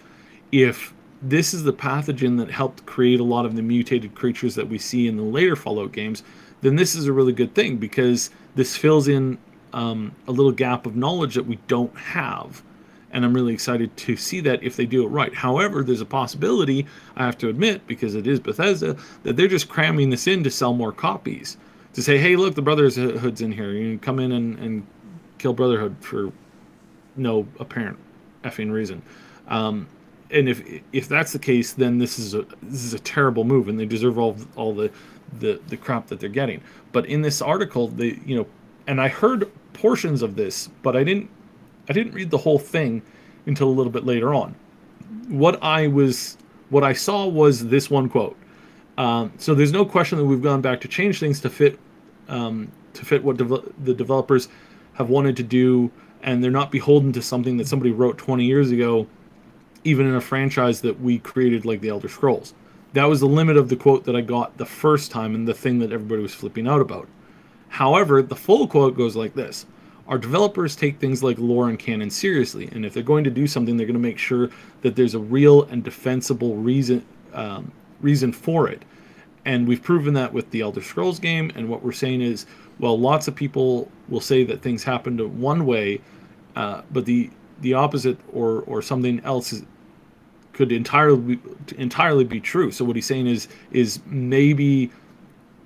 If this is the pathogen that helped create a lot of the mutated creatures that we see in the later Fallout games, then this is a really good thing, because this fills in a little gap of knowledge that we don't have. And I'm really excited to see that if they do it right. However, there's a possibility, I have to admit, because it is Bethesda, that they're just cramming this in to sell more copies. To say, hey, look, the Brotherhood's in here. You can come in and kill Brotherhood for no apparent effing reason. And if that's the case, then this is a terrible move, and they deserve all the crap that they're getting. But in this article, and I heard portions of this, but I didn't read the whole thing until a little bit later on. What I saw was this one quote. So there's no question that we've gone back to change things to fit what the developers have wanted to do, and they're not beholden to something that somebody wrote 20 years ago, even in a franchise that we created like the Elder Scrolls. That was the limit of the quote that I got the first time and the thing that everybody was flipping out about. However, the full quote goes like this. Our developers take things like lore and canon seriously, and if they're going to do something, they're going to make sure that there's a real and defensible reason for it. And we've proven that with the Elder Scrolls game, and what we're saying is, well, lots of people will say that things happened one way, but the opposite or something else could entirely be true. So what he's saying is maybe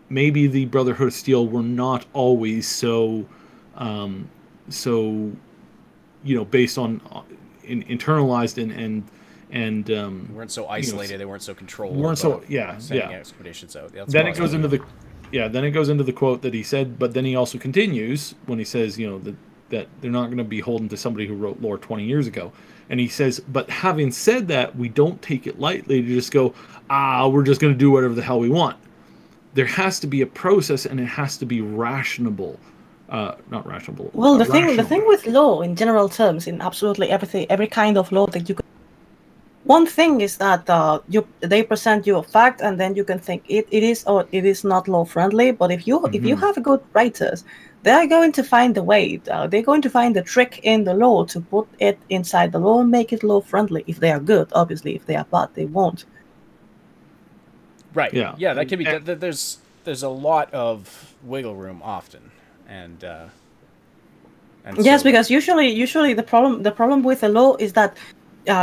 the Brotherhood of Steel were not always so based on internalized and
they weren't so isolated, they weren't so controlled.
Sending
expeditions out.
Then it goes into the quote that he said, but then he also continues when he says, that they're not going to be holding to somebody who wrote lore 20 years ago. And he says, but having said that, we don't take it lightly to just go, we're just going to do whatever the hell we want. There has to be a process, and it has to be rationable. Not rationable.
Well, the thing with law in general terms, in absolutely everything, every kind of law that you can. One thing is that they present you a fact, and then you can think it is or it is not law friendly. But if you have good writers, they are going to find a way. They're going to find a trick in the law to put it inside the law and make it law friendly. If they are good, obviously, if they are bad, they won't.
Right. Yeah. That can be. There's a lot of wiggle room often, and
yes, because usually the problem with the law is that.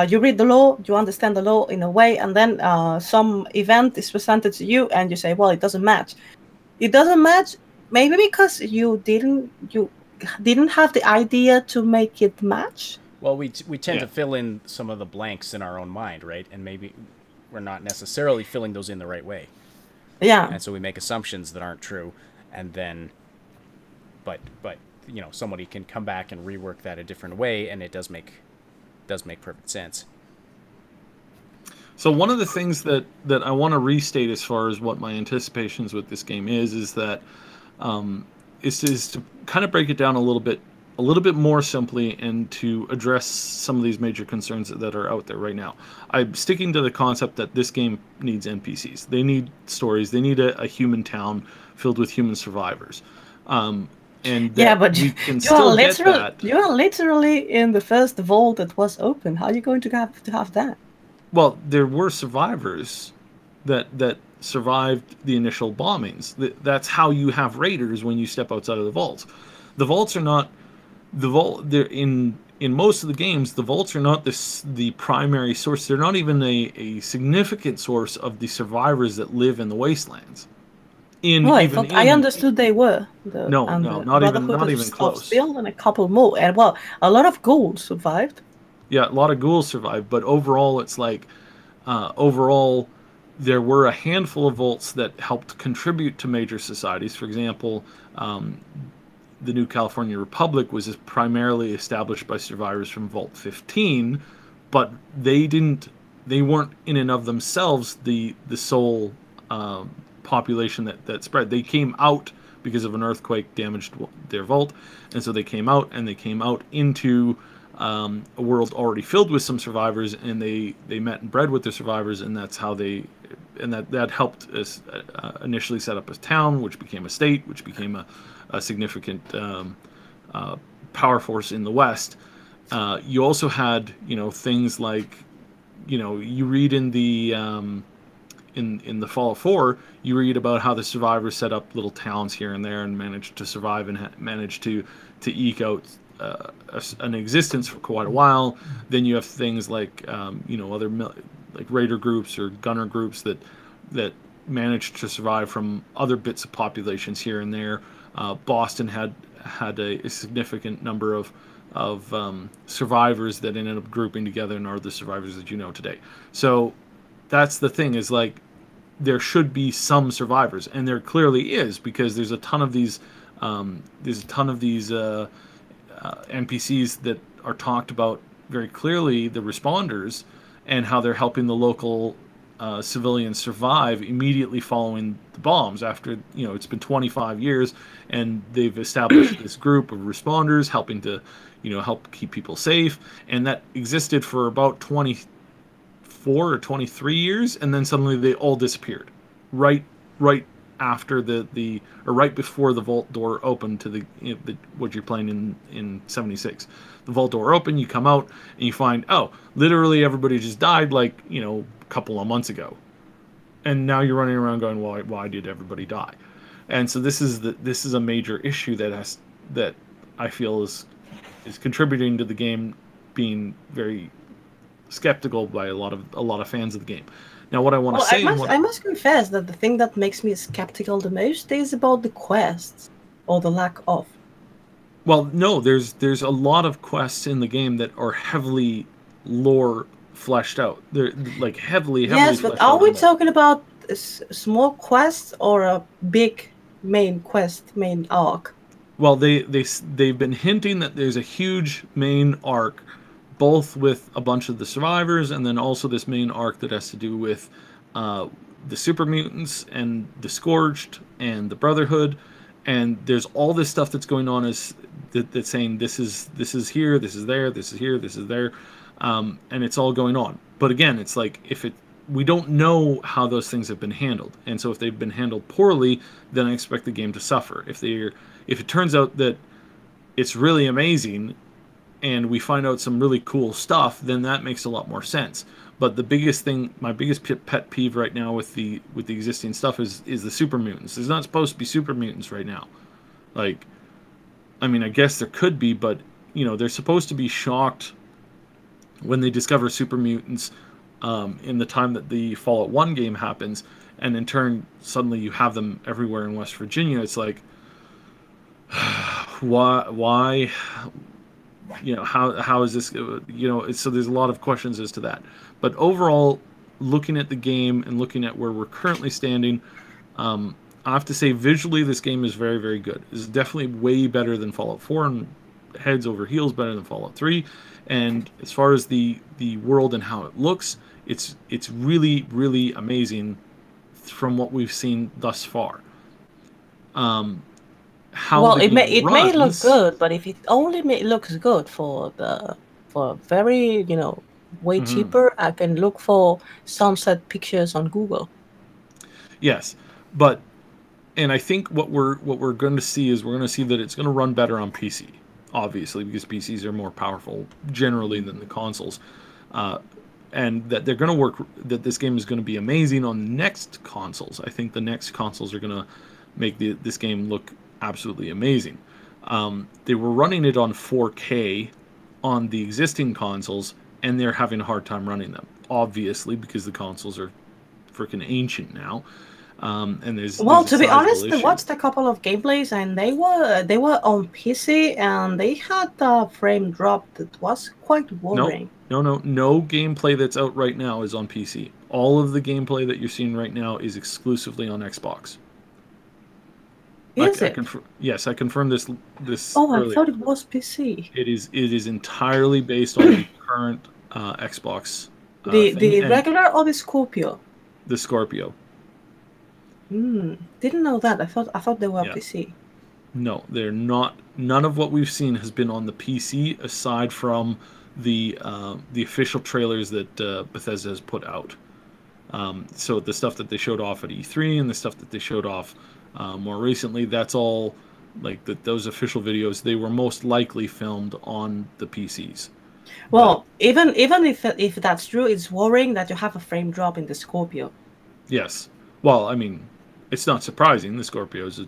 You read the law, you understand the law in a way, and then some event is presented to you, and you say, "Well, it doesn't match." It doesn't match, maybe because you didn't have the idea to make it match.
Well, we tend to fill in some of the blanks in our own mind, right? And maybe we're not necessarily filling those in the right way.
Yeah.
And so we make assumptions that aren't true, and then, but somebody can come back and rework that a different way, and it does make perfect sense.
So one of the things that I want to restate as far as what my anticipations with this game is that is to kind of break it down a little bit more simply and to address some of these major concerns that are out there right now. I'm sticking to the concept that this game needs NPCs. They need stories. They need a human town filled with human survivors. And
but
we can still get that.
You are literally in the first vault that was open. How are you going to have that?
Well, there were survivors that survived the initial bombings. That's how you have raiders when you step outside of the vaults. The vaults are not the vault. They're in most of the games. The vaults are not the primary source. They're not even a significant source of the survivors that live in the wastelands.
I understood they were.
Not even close.
Steel and a couple more, and a lot of ghouls survived.
Yeah, a lot of ghouls survived, but overall, it's like, there were a handful of vaults that helped contribute to major societies. For example, the New California Republic was primarily established by survivors from Vault 15, but they weren't in and of themselves the sole population that spread. They came out because of an earthquake damaged their vault, and so they came out into a world already filled with some survivors, and they met and bred with the survivors, and that's how that helped us initially set up a town, which became a state, which became a significant power force in the West. You also had things like you read in the in the Fallout 4, you read about how the survivors set up little towns here and there and managed to survive and managed to eke out an existence for quite a while. Then you have things like other like raider groups or gunner groups that managed to survive from other bits of populations here and there. Boston had a significant number of survivors that ended up grouping together and are the survivors that you know today. So that's the thing, is like there should be some survivors, and there clearly is, because there's a ton of these NPCs that are talked about very clearly, the responders, and how they're helping the local civilians survive immediately following the bombs. After it's been 25 years, and they've established this group of responders helping to help keep people safe, and that existed for about 25 24 or 23 years, and then suddenly they all disappeared, right after or right before the vault door opened to what you're playing in 76. The vault door opened, you come out, and you find, oh, literally everybody just died like, a couple of months ago, and now you're running around going, why did everybody die? And so this is a major issue that I feel is contributing to the game being very skeptical by a lot of fans of the game. Now, what I want to say,
I must confess that the thing that makes me skeptical the most is about the quests, or the lack of.
Well, no, there's a lot of quests in the game that are heavily lore fleshed out. They're like heavily.
Yes, but are we talking about small quests or a big main quest, main arc?
Well, they've been hinting that there's a huge main arc, both with a bunch of the survivors, and then also this main arc that has to do with the super mutants and the Scourged and the Brotherhood, and there's all this stuff that's going on that's saying this is here, this is there, this is here, this is there, and it's all going on. But again, it's like we don't know how those things have been handled, and so if they've been handled poorly, then I expect the game to suffer. If it turns out that it's really amazing, and we find out some really cool stuff, then that makes a lot more sense. But the biggest thing, my biggest pet peeve right now with the existing stuff is the super mutants. There's not supposed to be super mutants right now. Like, I mean, I guess there could be, but they're supposed to be shocked when they discover super mutants in the time that the Fallout 1 game happens, and in turn, suddenly you have them everywhere in West Virginia. It's like, why? How is this? So there's a lot of questions as to that. But overall, looking at the game and looking at where we're currently standing, I have to say visually this game is very, very good. It's definitely way better than Fallout 4 and heads over heels better than Fallout 3. And as far as the world and how it looks, it's really, really amazing from what we've seen thus far.
It may look good, but if it only looks good for very way cheaper, I can look for sunset pictures on Google.
Yes, and I think what we're going to see is we're going to see that it's going to run better on PC, obviously, because PCs are more powerful generally than the consoles, and that they're going to work. That this game is going to be amazing on the next consoles. I think the next consoles are going to make this game look absolutely amazing. They were running it on 4K on the existing consoles, and they're having a hard time running them, obviously, because the consoles are freaking ancient now. And
to be honest, I watched a couple of gameplays, and they were on PC, and they had a frame drop that was quite worrying.
No gameplay that's out right now is on PC. All of the gameplay that you're seeing right now is exclusively on Xbox. Yes, I confirmed this.
Earlier. I thought it was PC.
It is entirely based on the current Xbox.
The regular or the Scorpio?
The Scorpio.
Didn't know that. I thought they were PC.
No, they're not. None of what we've seen has been on the PC, aside from the official trailers that Bethesda has put out. So the stuff that they showed off at E3 and the stuff that they showed off more recently, that's all like those official videos. They were most likely filmed on the PCs.
Well, even if that's true, it's worrying that you have a frame drop in the Scorpio.
Yes. Well, I mean, it's not surprising. The Scorpio is,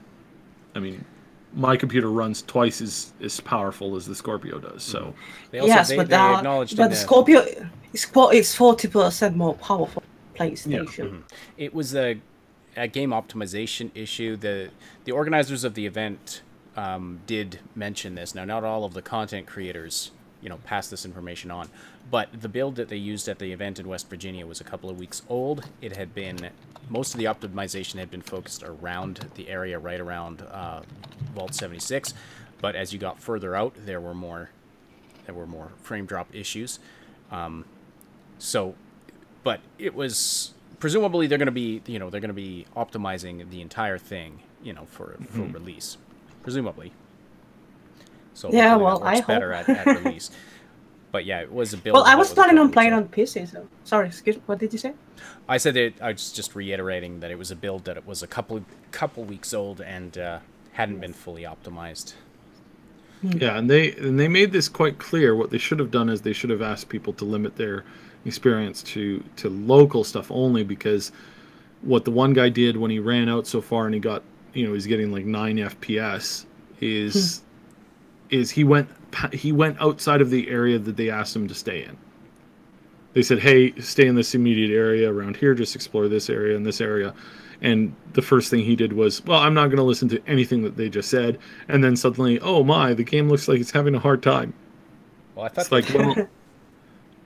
my computer runs twice as powerful as the Scorpio does. So
they acknowledged,
but the Scorpio is 40% more powerful than PlayStation.
Yeah. It was a game optimization issue. The organizers of the event did mention this. Now, not all of the content creators, pass this information on, but the build that they used at the event in West Virginia was a couple of weeks old. It had been, most of the optimization had been focused around the area right around Vault 76, but as you got further out, there were more frame drop issues. But it was presumably they're going to be optimizing the entire thing, for release, presumably. So
yeah, well,
I hope better at release. But yeah, it was a build.
Well, I
that
was
a
planning
couple
on playing
weeks
on PC. So sorry, excuse me. What did you say?
old. I said that I was just reiterating that it was a build that it was a couple weeks old and hadn't been fully optimized.
Yeah, and they made this quite clear. What they should have done is they should have asked people to limit their experience to local stuff only, because what the one guy did when he ran out so far and he got, he's getting like 9 FPS is he went outside of the area that they asked him to stay in. They said, "Hey, stay in this immediate area around here, just explore this area and this area." And the first thing he did was, "Well, I'm not going to listen to anything that they just said." And then suddenly, oh my, the game looks like it's having a hard time.
Well, I thought
It's like, well,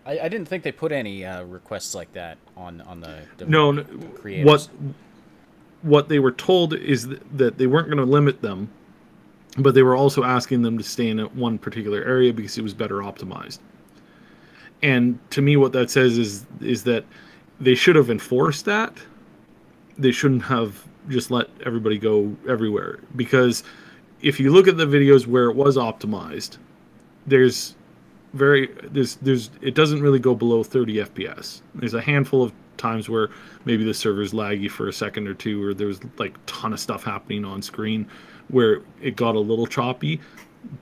I didn't think they put any requests like that on the
no,
creators.
what they were told is that they weren't going to limit them, but they were also asking them to stay in one particular area because it was better optimized. And to me, what that says is that they should have enforced that. They shouldn't have just let everybody go everywhere. Because if you look at the videos where it was optimized, it doesn't really go below 30 FPS. There's a handful of times where maybe the server's laggy for a second or two, or there was like a ton of stuff happening on screen where it got a little choppy.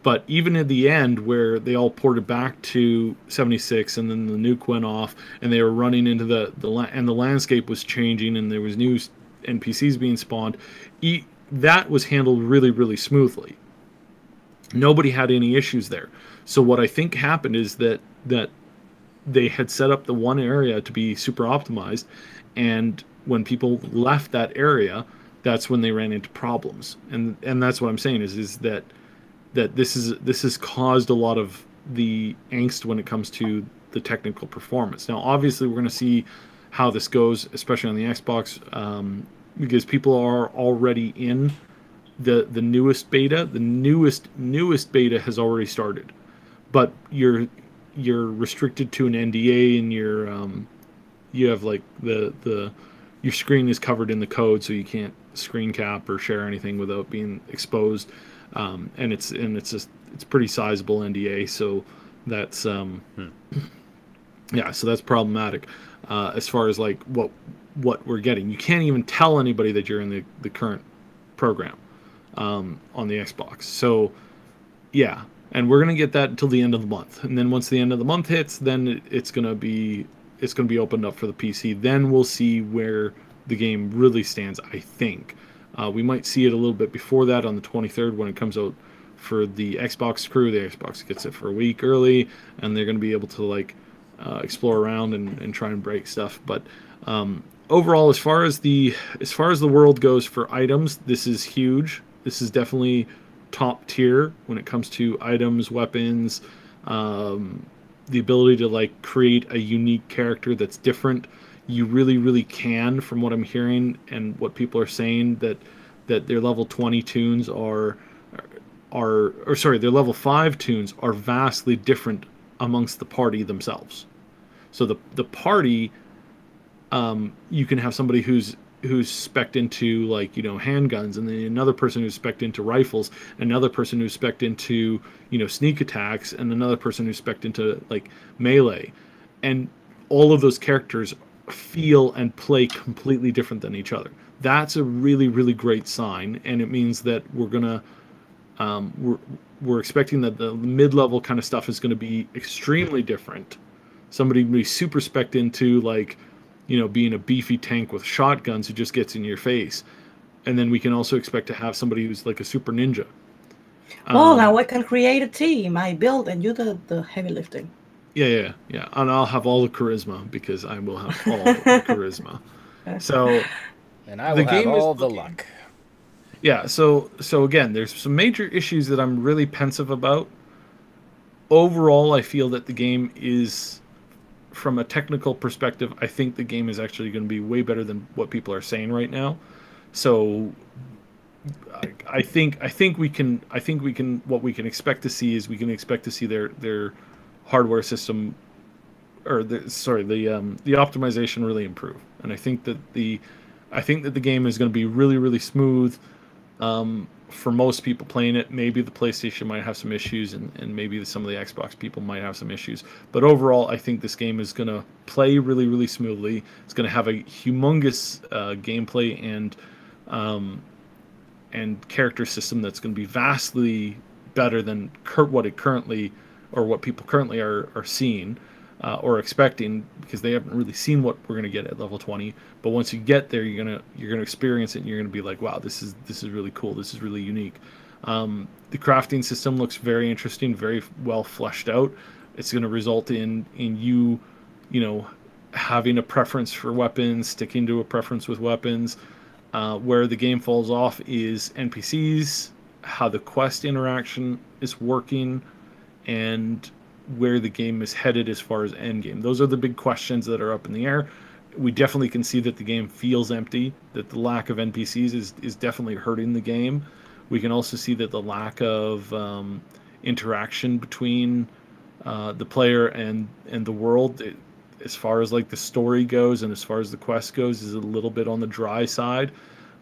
But even at the end, where they all ported back to 76, and then the nuke went off, and they were running into and the landscape was changing, and there was new NPCs being spawned, that was handled really, really smoothly. Nobody had any issues there. So what I think happened is that they had set up the one area to be super optimized, and when people left that area, that's when they ran into problems. And that's what I'm saying is that this has caused a lot of the angst when it comes to the technical performance. Now, obviously, we're going to see how this goes, especially on the Xbox, because people are already in the newest beta. The newest beta has already started, but you're restricted to an NDA, and you have like your screen is covered in the code, so you can't screen cap or share anything without being exposed. And it's pretty sizable NDA, so that's yeah, so that's problematic as far as like what we're getting. You can't even tell anybody that you're in the current program on the Xbox. So yeah, and we're gonna get that until the end of the month, and then once the end of the month hits, then it's gonna be opened up for the PC. Then we'll see where the game really stands, I think. We might see it a little bit before that on the 23rd when it comes out for the Xbox crew. The Xbox gets it for a week early, and they're going to be able to like explore around and try and break stuff. But overall, as far as the world goes for items, this is huge. This is definitely top tier when it comes to items, weapons, the ability to like create a unique character that's different. You really, really can, from what I'm hearing and what people are saying, that their level 20 tunes their level 5 tunes are vastly different amongst the party themselves. So the party, you can have somebody who's spec'd into like, handguns, and then another person who's spec'd into rifles, another person who's spec'd into, sneak attacks, and another person who's spec'd into like melee. And all of those characters feel and play completely different than each other. That's a really, really great sign, and it means that we're expecting that the mid-level kind of stuff is going to be extremely different. Somebody can be super spec'd into like, being a beefy tank with shotguns who just gets in your face, and then we can also expect to have somebody who's like a super ninja.
Well, now we can create a team. I build and you do the heavy lifting.
Yeah. And I'll have all the charisma, because I will have all the charisma. So,
and I will have all the luck.
Yeah. So again, there's some major issues that I'm really pensive about. Overall, I feel that the game is, from a technical perspective, I think the game is actually going to be way better than what people are saying right now. So, I think we can what we can expect to see is we can expect to see their hardware system, or the optimization really improve. And I think that the game is going to be really, really smooth. For most people playing it, maybe the PlayStation might have some issues, and maybe some of the Xbox people might have some issues. But overall, I think this game is going to play really, really smoothly. It's going to have a humongous gameplay and character system that's going to be vastly better than what it currently, or what people currently are seeing or expecting, because they haven't really seen what we're going to get at level 20. But once you get there, you're gonna experience it, and you're gonna be like, wow, this is really cool. This is really unique. The crafting system looks very interesting, very well fleshed out. It's going to result in you having a preference for weapons, sticking to a preference with weapons. Where the game falls off is NPCs, how the quest interaction is working, and where the game is headed as far as endgame. Those are the big questions that are up in the air. We definitely can see that the game feels empty, that the lack of NPCs is definitely hurting the game. We can also see that the lack of interaction between the player and the world, as far as like the story goes and as far as the quest goes, is a little bit on the dry side.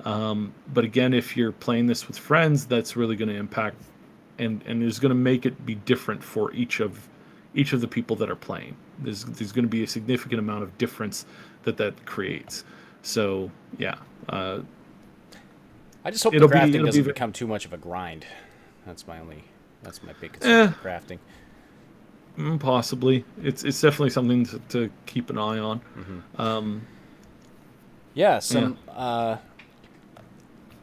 But again, if you're playing this with friends, that's really going to impact and is going to make it be different for each of the people that are playing. There's going to be a significant amount of difference that creates. So yeah,
I just hope the crafting doesn't become too much of a grind. That's my big concern with crafting.
Possibly, it's definitely something to keep an eye on.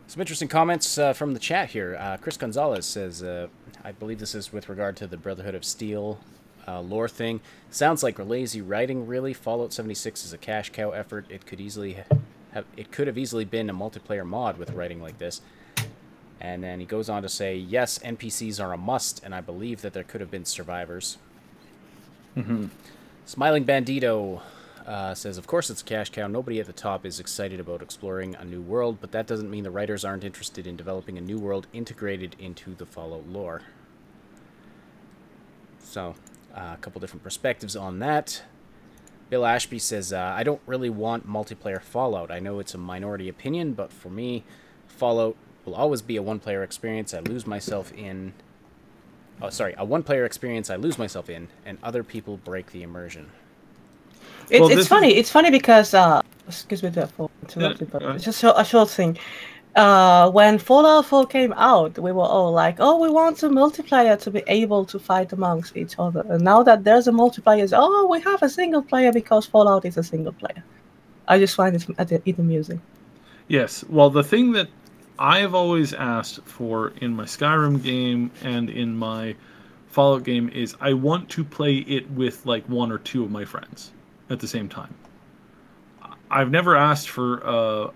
Some interesting comments from the chat here. Chris Gonzalez says, I believe this is with regard to the Brotherhood of Steel lore thing. Sounds like lazy writing, really. Fallout 76 is a cash cow effort. It could have easily been a multiplayer mod with writing like this. And then he goes on to say, yes, NPCs are a must, and I believe that there could have been survivors. Smiling Bandito says, of course it's a cash cow. Nobody at the top is excited about exploring a new world, but that doesn't mean the writers aren't interested in developing a new world integrated into the Fallout lore. So, a couple different perspectives on that. Bill Ashby says, I don't really want multiplayer Fallout. I know it's a minority opinion, but for me, Fallout will always be a one-player experience I lose myself in. Oh, sorry, a one-player experience I lose myself in, and other people break the immersion.
It's funny. It's funny because excuse me for interrupting, but it's just a short thing. When Fallout 4 came out, we were all like, "Oh, we want a multiplayer to be able to fight amongst each other." And now that there's a multiplayer, oh, we have a single player because Fallout is a single player. I just find it amusing.
Yes. Well, the thing that I've always asked for in my Skyrim game and in my Fallout game is I want to play it with like one or two of my friends at the same time. I've never asked for a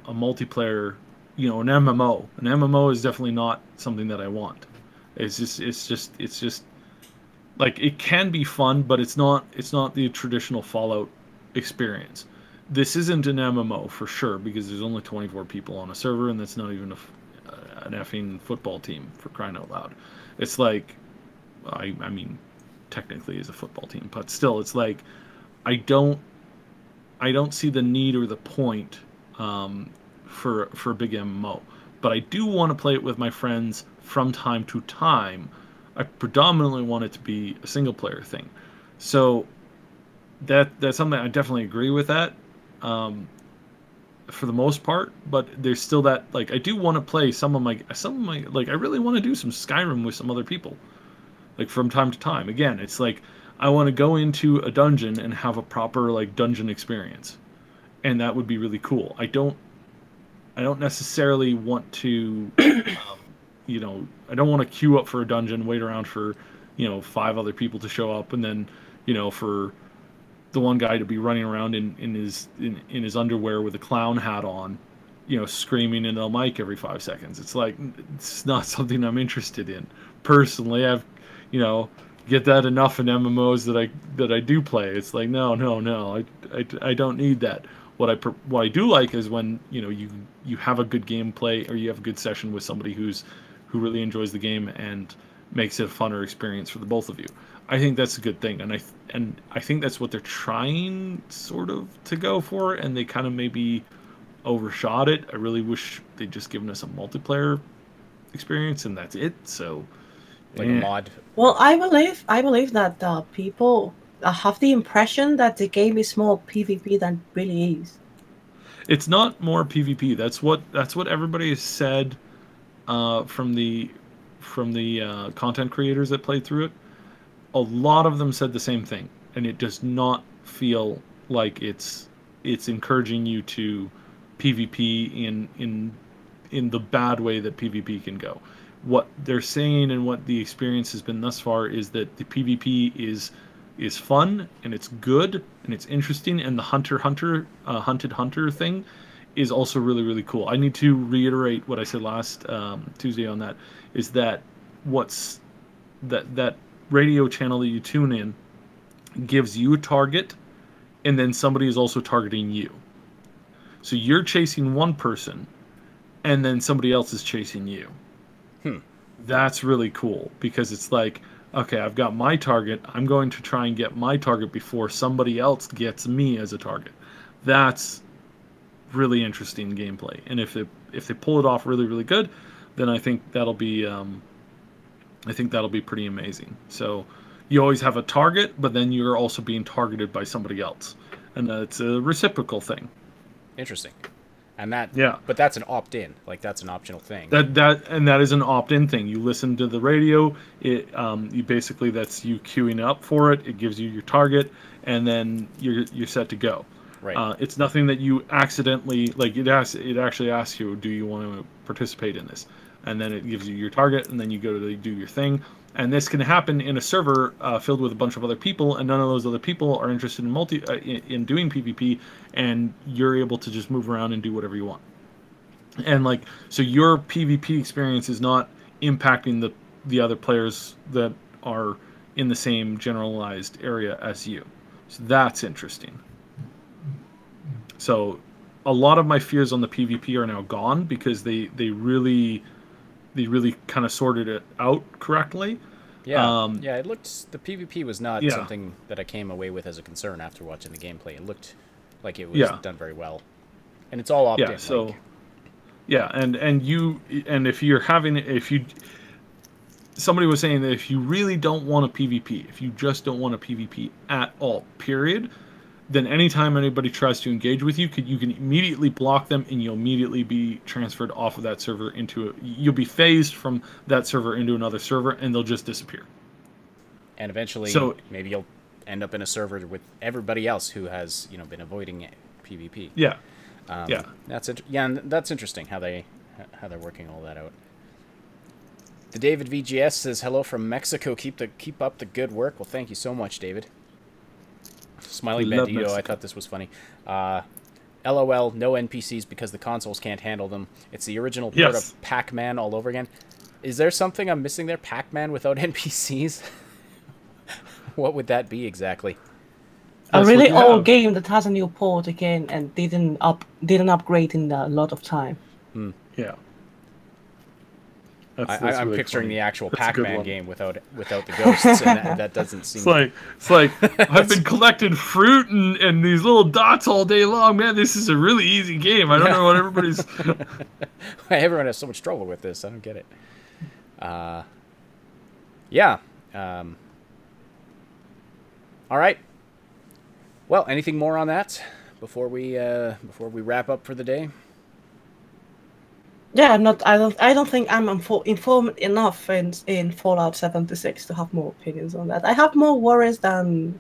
multiplayer, an MMO. An MMO is definitely not something that I want. It's just like, it can be fun, but it's not the traditional Fallout experience. This isn't an MMO for sure, because there's only 24 people on a server, and that's not even an effing football team, for crying out loud. It's like, I mean, technically is a football team, but still, it's like, I don't see the need or the point for a big MMO. But I do want to play it with my friends from time to time. I predominantly want it to be a single player thing. So that's something I definitely agree with that. For the most part, but there's still that, like, I do want to play some of my like, I really want to do some Skyrim with some other people, like, from time to time. Again, it's like, I want to go into a dungeon and have a proper, like, dungeon experience, and that would be really cool. I don't necessarily want to I don't want to queue up for a dungeon, wait around for 5 other people to show up, and then for the one guy to be running around in his underwear with a clown hat on, screaming into the mic every 5 seconds. It's like, it's not something I'm interested in. Personally, I've, get that enough in MMOs that I do play. It's like, no, I don't need that. What I do like is when, you have a good gameplay, or you have a good session with somebody who really enjoys the game and makes it a funner experience for the both of you. I think that's a good thing, and I think that's what they're trying sort of to go for, and they kind of maybe overshot it. I really wish they'd just given us a multiplayer experience, and that's it. So,
Like a mod.
Well, I believe that people have the impression that the game is more PvP than it really is.
it's not more PvP. That's what everybody has said from the content creators that played through it. A lot of them said the same thing, and it does not feel like it's encouraging you to PvP in the bad way that PvP can go. What they're saying and what the experience has been thus far is that the PvP is fun and it's good and it's interesting, and the hunted hunter thing is also really, really cool. I need to reiterate what I said last Tuesday on that, is that that radio channel that you tune in gives you a target, and then somebody is also targeting you. So you're chasing one person, and then somebody else is chasing you. That's really cool, because it's like, okay, I've got my target. I'm going to try and get my target before somebody else gets me as a target. That's really interesting gameplay. And if they pull it off really, really good, then I think that'll be pretty amazing. So you always have a target, but then you're also being targeted by somebody else, and it's a reciprocal thing.
Interesting. And that,
yeah,
but that's an opt-in. Like, that's an optional thing.
That is an opt-in thing. You listen to the radio. It you basically, that's you queuing up for it. It gives you your target, and then you're set to go.
Right.
It's nothing that you accidentally, like, it actually asks you, do you want to participate in this? And then it gives you your target, and then you go to do your thing. And this can happen in a server filled with a bunch of other people, and none of those other people are interested in doing PvP, and you're able to just move around and do whatever you want. And like, so your PvP experience is not impacting the other players that are in the same generalized area as you. So that's interesting. So a lot of my fears on the PvP are now gone, because they really kind of sorted it out correctly.
Yeah, it looked, the PvP was not something that I came away with as a concern after watching the gameplay. It looked like it was done very well, and it's all opt-in.
Yeah, so and somebody was saying that if you really don't want a PvP, if you just don't want a PvP at all, period, then anytime anybody tries to engage with you, you can immediately block them, and you'll immediately be transferred off of that server you'll be phased from that server into another server, and they'll just disappear.
And eventually, maybe you'll end up in a server with everybody else who has, been avoiding PvP.
Yeah.
And that's interesting how they're working all that out. The David VGS says hello from Mexico. Keep up the good work. Well, thank you so much, David. Smiley Bandito, I thought this was funny. LOL, no NPCs because the consoles can't handle them. It's the original port of Pac-Man all over again. Is there something I'm missing there? Pac-Man without NPCs? What would that be exactly?
A really old game that has a new port again and didn't upgrade in a lot of time.
Yeah.
I'm really picturing the actual Pac-Man game without the ghosts, and that doesn't seem.
It's like I've been collecting fruit and these little dots all day long. Man, this is a really easy game. I don't know what everybody's.
Everyone has so much trouble with this. I don't get it. All right. Well, anything more on that before we wrap up for the day?
Yeah, I don't think I'm informed enough in Fallout 76 to have more opinions on that. I have more worries than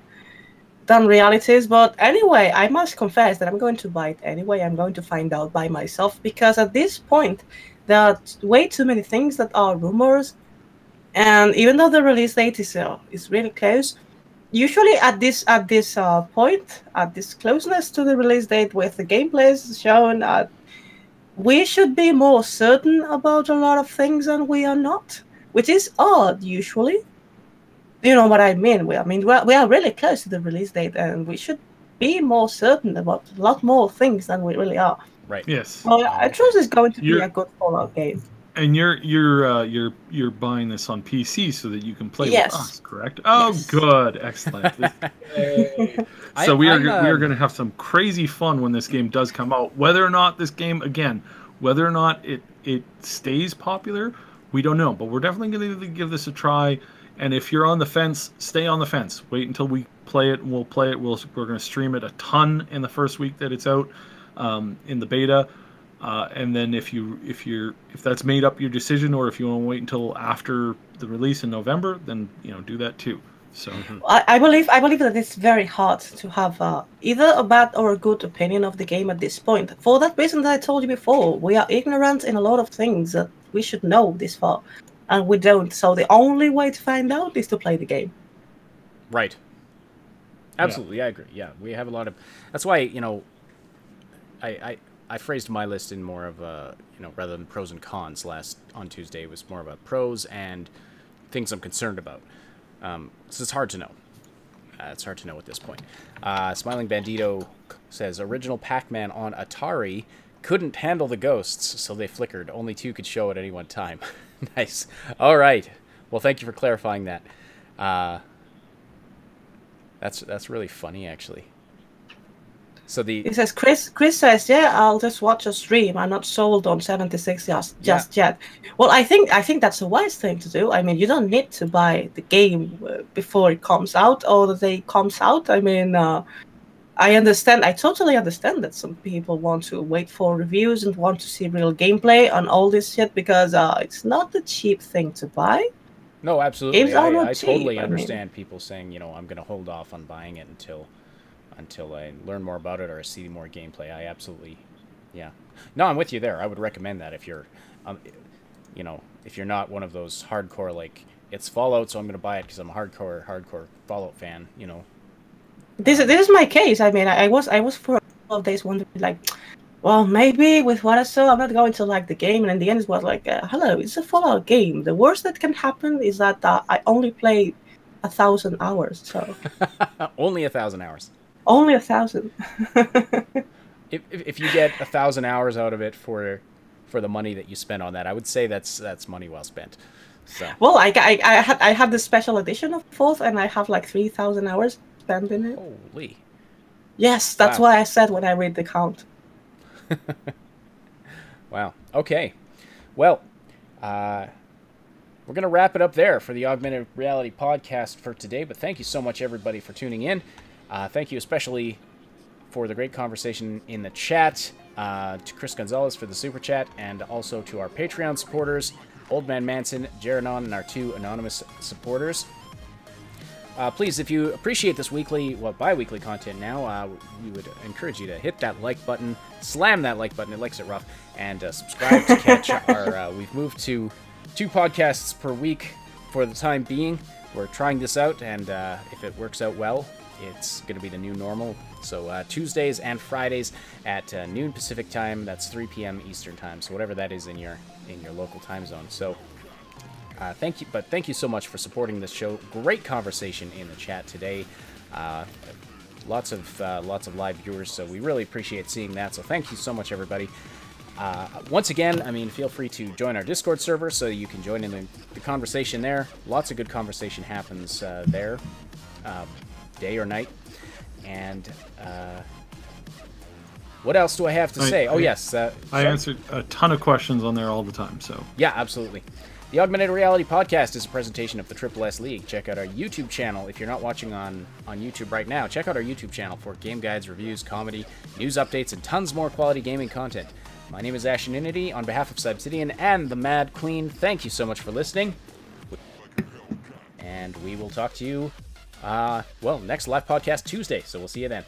realities, but anyway, I must confess that I'm going to buy it anyway. I'm going to find out by myself, because at this point there are way too many things that are rumors, and even though the release date is really close, usually at this point, at this closeness to the release date, with the gameplays shown, we should be more certain about a lot of things, and we are not, which is odd usually. You know what I mean? We are really close to the release date, and we should be more certain about a lot more things than we really are.
Right.
Yes.
Well, I trust it's going to be a good Fallout game.
And you're buying this on PC so that you can play
Yes.
with us, correct? Oh,
Yes.
good, excellent. So we are going to have some crazy fun when this game does come out. Whether or not this game, again, whether or not it stays popular, we don't know. But we're definitely going to give this a try. And if you're on the fence, stay on the fence. Wait until we play it, and we'll play it. We're going to stream it a ton in the first week that it's out in the beta. And then if that's made up your decision, or if you want to wait until after the release in November, then do that too. So
I believe that it's very hard to have either a bad or a good opinion of the game at this point. For that reason that I told you before, we are ignorant in a lot of things that we should know this far, and we don't. So the only way to find out is to play the game.
Right. Absolutely, yeah. I agree. Yeah, we have a lot of. That's why I phrased my list in more of a rather than pros and cons. On Tuesday it was more about pros and things I'm concerned about. So it's hard to know. It's hard to know at this point. Smiling Bandito says, original Pac-Man on Atari couldn't handle the ghosts, so they flickered. Only 2 could show at any one time. Nice. All right. Well, thank you for clarifying that. That's really funny, actually. So
It says Chris says, yeah, I'll just watch a stream. I'm not sold on 76 just yet. Well, I think that's a wise thing to do. I mean, you don't need to buy the game before it comes out or the day it comes out. I mean, I totally understand that some people want to wait for reviews and want to see real gameplay on all this shit, because it's not a cheap thing to buy.
No, absolutely.
Games are not
I
cheap.
totally understand people saying, I'm going to hold off on buying it until I learn more about it or I see more gameplay. I absolutely, yeah. No, I'm with you there. I would recommend that if you're, if you're not one of those hardcore, like, it's Fallout, so I'm going to buy it because I'm a hardcore Fallout fan,
This is my case. I mean, I was for a couple of days wondering, like, well, maybe with what I saw, I'm not going to like the game. And in the end, it was like, hello, it's a Fallout game. The worst that can happen is that I only played 1,000 hours. So
only 1,000 hours.
Only 1,000.
If you get 1,000 hours out of it for the money that you spent on that, I would say that's money well spent. So.
Well, I had the special edition of 4th, and I have like 3,000 hours spent in it.
Holy.
Yes, that's why I said when I read the count.
Wow. Okay. Well, we're going to wrap it up there for the Augmented Reality podcast for today. But thank you so much, everybody, for tuning in. Thank you especially for the great conversation in the chat, to Chris Gonzalez for the super chat, and also to our Patreon supporters, Old Man Manson, Jeranon, and our 2 anonymous supporters. Please, if you appreciate this bi-weekly content now, we would encourage you to hit that like button, slam that like button, it likes it rough, and subscribe to catch our, we've moved to 2 podcasts per week for the time being. We're trying this out, and if it works out well, it's going to be the new normal. So Tuesdays and Fridays at noon Pacific time, that's 3 p.m. Eastern time, so whatever that is in your local time zone. So thank you so much for supporting this show. Great conversation in the chat today. Lots of live viewers, so we really appreciate seeing that. So thank you so much, everybody. Once again, I mean, feel free to join our Discord server so you can join in the conversation there. Lots of good conversation happens there, day or night. And what else do I have to say? Yes.
I answered a ton of questions on there all the time. So
yeah, absolutely. The Augmented Reality Podcast is a presentation of the Triple S League. Check out our YouTube channel. If you're not watching on YouTube right now, check out our YouTube channel for game guides, reviews, comedy, news updates, and tons more quality gaming content. My name is Asheninity. On behalf of Cybsidian and the Mad Queen, thank you so much for listening. And we will talk to you, next live podcast Tuesday, so we'll see you then.